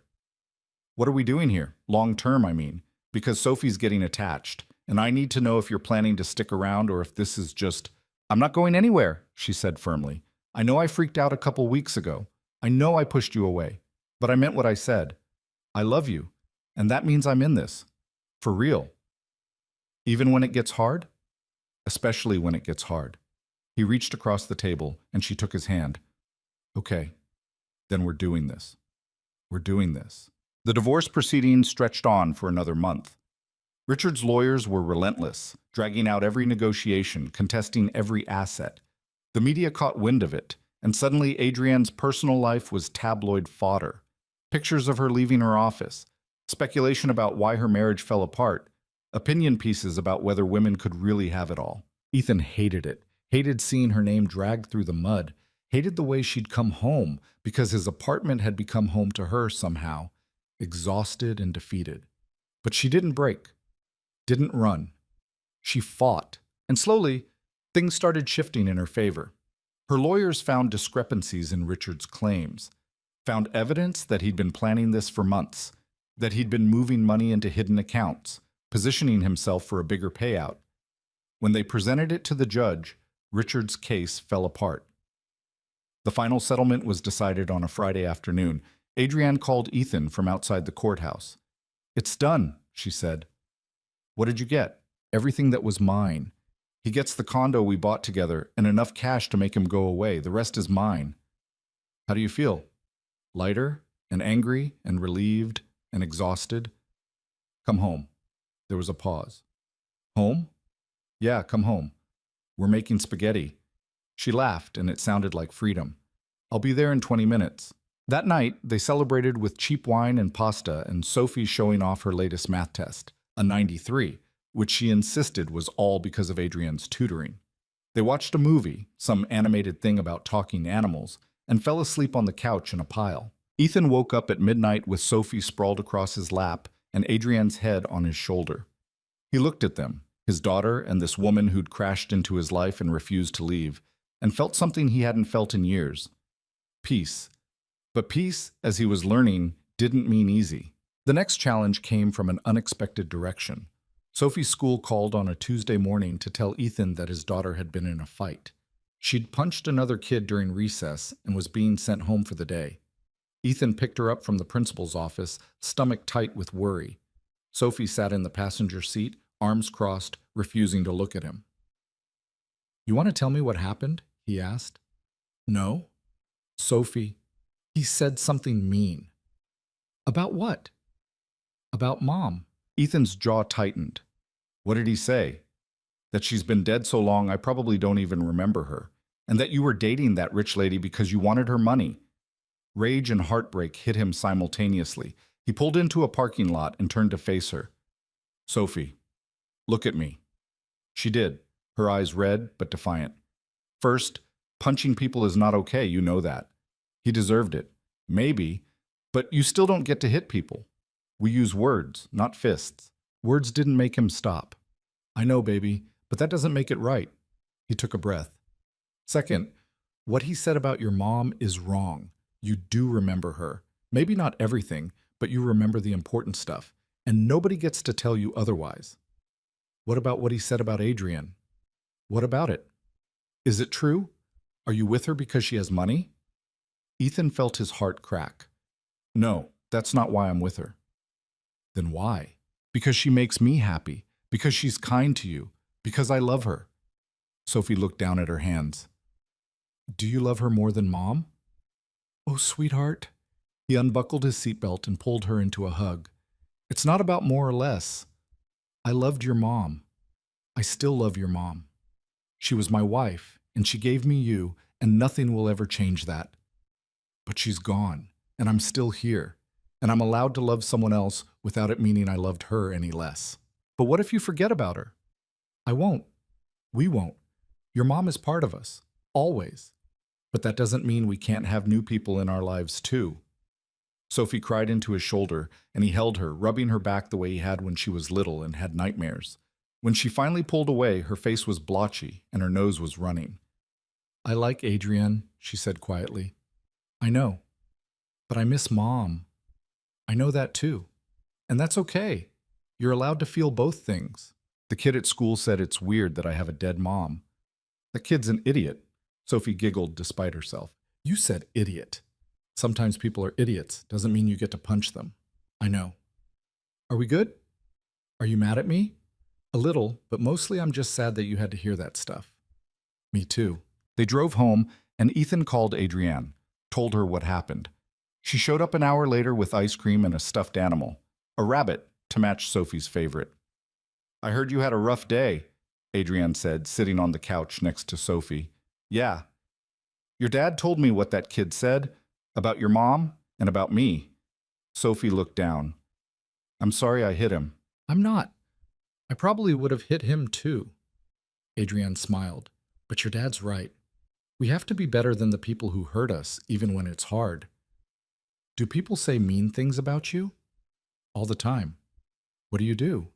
"What are we doing here? Long term, I mean. Because Sophie's getting attached, and I need to know if you're planning to stick around or if this is just—" "I'm not going anywhere," she said firmly. "I know I freaked out a couple weeks ago. I know I pushed you away. But I meant what I said. I love you, and that means I'm in this. For real. Even when it gets hard? Especially when it gets hard." He reached across the table, and she took his hand. "Okay, then we're doing this. We're doing this." The divorce proceedings stretched on for another month. Richard's lawyers were relentless, dragging out every negotiation, contesting every asset. The media caught wind of it, and suddenly Adrienne's personal life was tabloid fodder. Pictures of her leaving her office, speculation about why her marriage fell apart, opinion pieces about whether women could really have it all. Ethan hated it, hated seeing her name dragged through the mud, hated the way she'd come home because his apartment had become home to her somehow, exhausted and defeated. But she didn't break, didn't run. She fought, and slowly, things started shifting in her favor. Her lawyers found discrepancies in Richard's claims, found evidence that he'd been planning this for months, that he'd been moving money into hidden accounts, positioning himself for a bigger payout. When they presented it to the judge, Richard's case fell apart. The final settlement was decided on a Friday afternoon. Adrienne called Ethan from outside the courthouse. "It's done," she said. "What did you get?" "Everything that was mine. He gets the condo we bought together and enough cash to make him go away. The rest is mine." "How do you feel?" "Lighter and angry and relieved and exhausted." "Come home." There was a pause. "Home?" "Yeah, come home. We're making spaghetti." She laughed, and it sounded like freedom. "I'll be there in 20 minutes. That night, they celebrated with cheap wine and pasta and Sophie showing off her latest math test, a 93, which she insisted was all because of Adrienne's tutoring. They watched a movie, some animated thing about talking animals, and fell asleep on the couch in a pile. Ethan woke up at midnight with Sophie sprawled across his lap and Adrienne's head on his shoulder. He looked at them, his daughter and this woman who'd crashed into his life and refused to leave, and felt something he hadn't felt in years. Peace. But peace, as he was learning, didn't mean easy. The next challenge came from an unexpected direction. Sophie's school called on a Tuesday morning to tell Ethan that his daughter had been in a fight. She'd punched another kid during recess and was being sent home for the day. Ethan picked her up from the principal's office, stomach tight with worry. Sophie sat in the passenger seat, arms crossed, refusing to look at him. "You want to tell me what happened?" he asked. "No." "Sophie, he said something mean." "About what?" "About Mom." Ethan's jaw tightened. "What did he say?" "That she's been dead so long I probably don't even remember her, and that you were dating that rich lady because you wanted her money." Rage and heartbreak hit him simultaneously. He pulled into a parking lot and turned to face her. "Sophie, look at me." She did, her eyes red but defiant. "First, punching people is not okay, you know that. He deserved it. Maybe, but you still don't get to hit people. We use words, not fists." Words didn't make him stop. "I know, baby, but that doesn't make it right." He took a breath. "Second, what he said about your mom is wrong. You do remember her. Maybe not everything, but you remember the important stuff, and nobody gets to tell you otherwise." "What about what he said about Adrienne?" "What about it? Is it true? Are you with her because she has money?" Ethan felt his heart crack. "No, that's not why I'm with her." "Then why?" "Because she makes me happy, because she's kind to you, because I love her." Sophie looked down at her hands. "Do you love her more than Mom?" "Oh, sweetheart." He unbuckled his seatbelt and pulled her into a hug. "It's not about more or less. I loved your mom. I still love your mom. She was my wife, and she gave me you, and nothing will ever change that. But she's gone, and I'm still here, and I'm allowed to love someone else without it meaning I loved her any less." "But what if you forget about her?" "I won't. We won't. Your mom is part of us, always. But that doesn't mean we can't have new people in our lives too." Sophie cried into his shoulder, and he held her, rubbing her back the way he had when she was little and had nightmares. When she finally pulled away, her face was blotchy and her nose was running. "I like Adrienne," she said quietly. "I know. But I miss Mom. I know that too. And that's okay. You're allowed to feel both things." The kid at school said it's weird that I have a dead mom. "The kid's an idiot." Sophie giggled despite herself. "You said idiot. Sometimes people are idiots. Doesn't mean you get to punch them." "I know. Are we good? Are you mad at me?" "A little, but mostly I'm just sad that you had to hear that stuff." "Me too." They drove home, and Ethan called Adrienne, told her what happened. She showed up an hour later with ice cream and a stuffed animal, a rabbit to match Sophie's favorite. I heard you had a rough day, Adrienne said, sitting on the couch next to Sophie. Yeah. Your dad told me what that kid said about your mom and about me. Sophie looked down. I'm sorry I hit him. I'm not. I probably would have hit him too. Adrienne smiled. But your dad's right. We have to be better than the people who hurt us, even when it's hard. Do people say mean things about you? All the time. What do you do?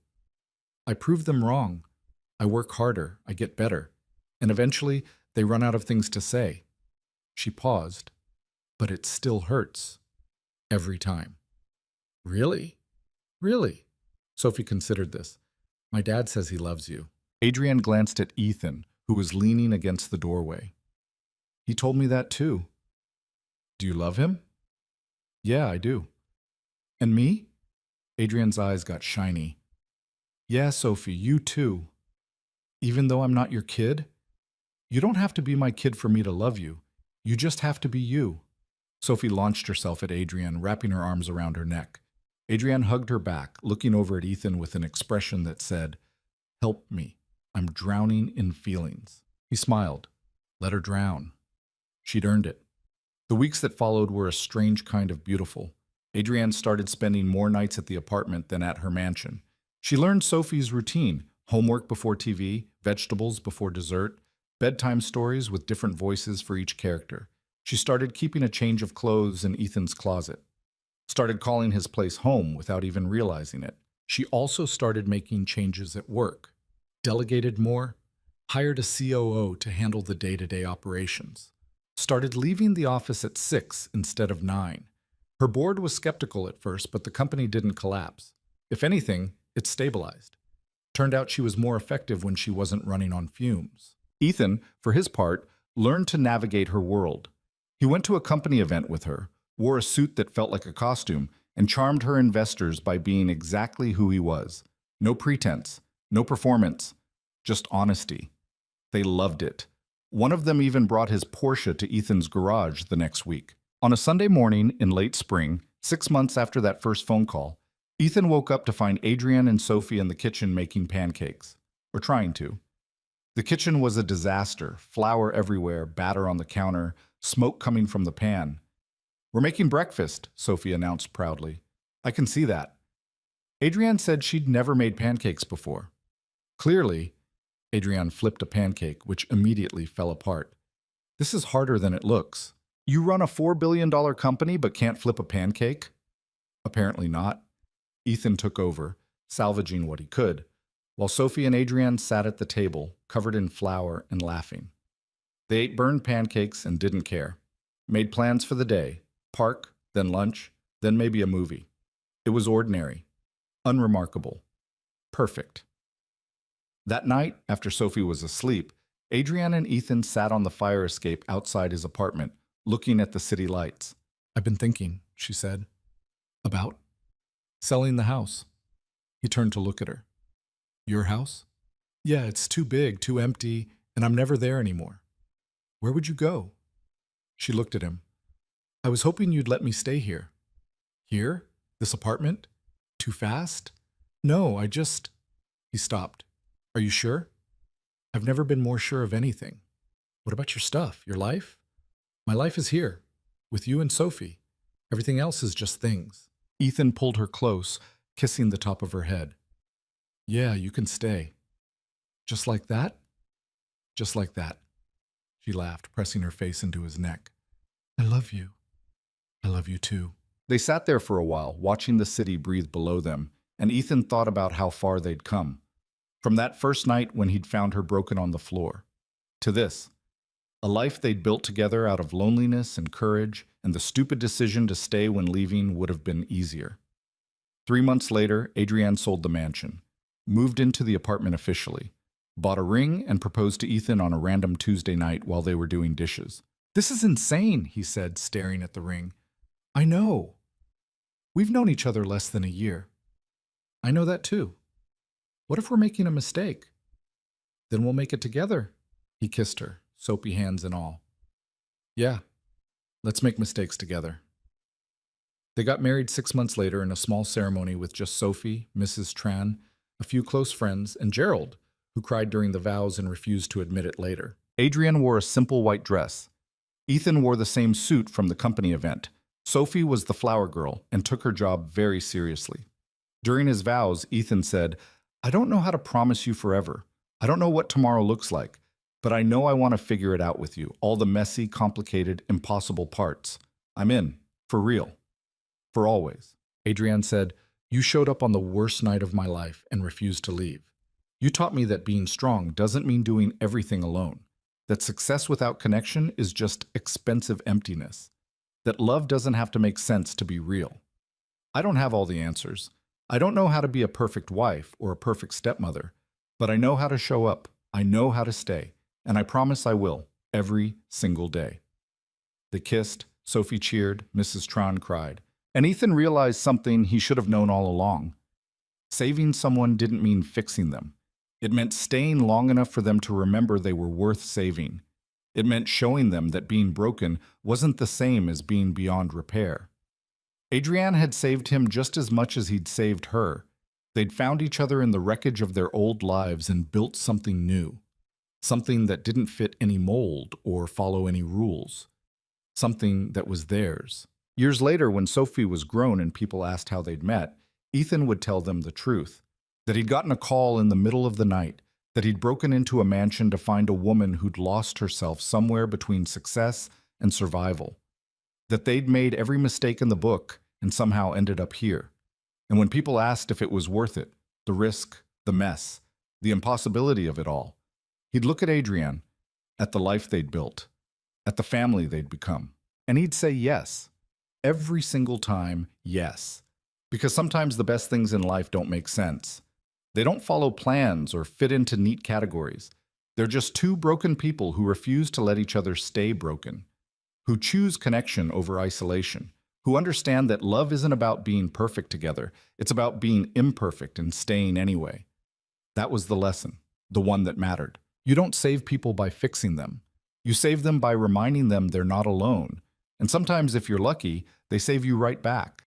I prove them wrong. I work harder. I get better. And eventually, they run out of things to say. She paused. But it still hurts. Every time. Really? Really? Sophie considered this. My dad says he loves you. Adrienne glanced at Ethan, who was leaning against the doorway. He told me that too. Do you love him? Yeah, I do. And me? Adrienne's eyes got shiny. Yeah, Sophie, you too. Even though I'm not your kid? You don't have to be my kid for me to love you. You just have to be you. Sophie launched herself at Adrienne, wrapping her arms around her neck. Adrienne hugged her back, looking over at Ethan with an expression that said, Help me. I'm drowning in feelings. He smiled. Let her drown. She'd earned it. The weeks that followed were a strange kind of beautiful. Adrienne started spending more nights at the apartment than at her mansion. She learned Sophie's routine: homework before TV, vegetables before dessert, bedtime stories with different voices for each character. She started keeping a change of clothes in Ethan's closet. Started calling his place home without even realizing it. She also started making changes at work. Delegated more, hired a COO to handle the day-to-day operations. Started leaving the office at 6 instead of 9. Her board was skeptical at first, but the company didn't collapse. If anything, it stabilized. Turned out she was more effective when she wasn't running on fumes. Ethan, for his part, learned to navigate her world. He went to a company event with her, wore a suit that felt like a costume, and charmed her investors by being exactly who he was. No pretense, no performance, just honesty. They loved it. One of them even brought his Porsche to Ethan's garage the next week. On a Sunday morning in late spring, 6 months after that first phone call, Ethan woke up to find Adrienne and Sophie in the kitchen making pancakes, or trying to. The kitchen was a disaster, flour everywhere, batter on the counter, smoke coming from the pan. We're making breakfast, Sophie announced proudly. I can see that. Adrienne said she'd never made pancakes before. Clearly, Adrienne flipped a pancake, which immediately fell apart. This is harder than it looks. You run a $4 billion company but can't flip a pancake? Apparently not. Ethan took over, salvaging what he could, while Sophie and Adrienne sat at the table, covered in flour and laughing. They ate burned pancakes and didn't care. Made plans for the day. Park, then lunch, then maybe a movie. It was ordinary, unremarkable, perfect. That night, after Sophie was asleep, Adrienne and Ethan sat on the fire escape outside his apartment, looking at the city lights. I've been thinking, she said. About? Selling the house. He turned to look at her. Your house? Yeah, it's too big, too empty, and I'm never there anymore. Where would you go? She looked at him. I was hoping you'd let me stay here. Here? This apartment? Too fast? No, I just... He stopped. Are you sure? I've never been more sure of anything. What about your stuff, your life? My life is here, with you and Sophie. Everything else is just things. Ethan pulled her close, kissing the top of her head. Yeah, you can stay. Just like that? Just like that. She laughed, pressing her face into his neck. I love you. I love you too. They sat there for a while, watching the city breathe below them, and Ethan thought about how far they'd come. From that first night when he'd found her broken on the floor, to this, a life they'd built together out of loneliness and courage, and the stupid decision to stay when leaving would have been easier. 3 months later, Adrienne sold the mansion, moved into the apartment officially, bought a ring, and proposed to Ethan on a random Tuesday night while they were doing dishes. This is insane, he said, staring at the ring. I know. We've known each other less than a year. I know that too. What if we're making a mistake? Then we'll make it together. He kissed her, soapy hands and all. Yeah, let's make mistakes together. They got married 6 months later in a small ceremony with just Sophie, Mrs. Tran, a few close friends, and Gerald, who cried during the vows and refused to admit it later. Adrian wore a simple white dress. Ethan wore the same suit from the company event. Sophie was the flower girl and took her job very seriously. During his vows, Ethan said, "I don't know how to promise you forever. I don't know what tomorrow looks like, but I know I want to figure it out with you, all the messy, complicated, impossible parts. I'm in, for real, for always." Adrienne said, "You showed up on the worst night of my life and refused to leave. You taught me that being strong doesn't mean doing everything alone, that success without connection is just expensive emptiness, that love doesn't have to make sense to be real. I don't have all the answers. I don't know how to be a perfect wife or a perfect stepmother, but I know how to show up. I know how to stay, and I promise I will, every single day." They kissed, Sophie cheered, Mrs. Tron cried, and Ethan realized something he should have known all along. Saving someone didn't mean fixing them. It meant staying long enough for them to remember they were worth saving. It meant showing them that being broken wasn't the same as being beyond repair. Adrienne had saved him just as much as he'd saved her. They'd found each other in the wreckage of their old lives and built something new. Something that didn't fit any mold or follow any rules. Something that was theirs. Years later, when Sophie was grown and people asked how they'd met, Ethan would tell them the truth. That he'd gotten a call in the middle of the night, that he'd broken into a mansion to find a woman who'd lost herself somewhere between success and survival. That they'd made every mistake in the book and somehow ended up here. And when people asked if it was worth it, the risk, the mess, the impossibility of it all, he'd look at Adrienne, at the life they'd built, at the family they'd become, and he'd say yes. Every single time, yes. Because sometimes the best things in life don't make sense. They don't follow plans or fit into neat categories. They're just two broken people who refuse to let each other stay broken, who choose connection over isolation, who understand that love isn't about being perfect together. It's about being imperfect and staying anyway. That was the lesson, the one that mattered. You don't save people by fixing them. You save them by reminding them they're not alone. And sometimes, if you're lucky, they save you right back.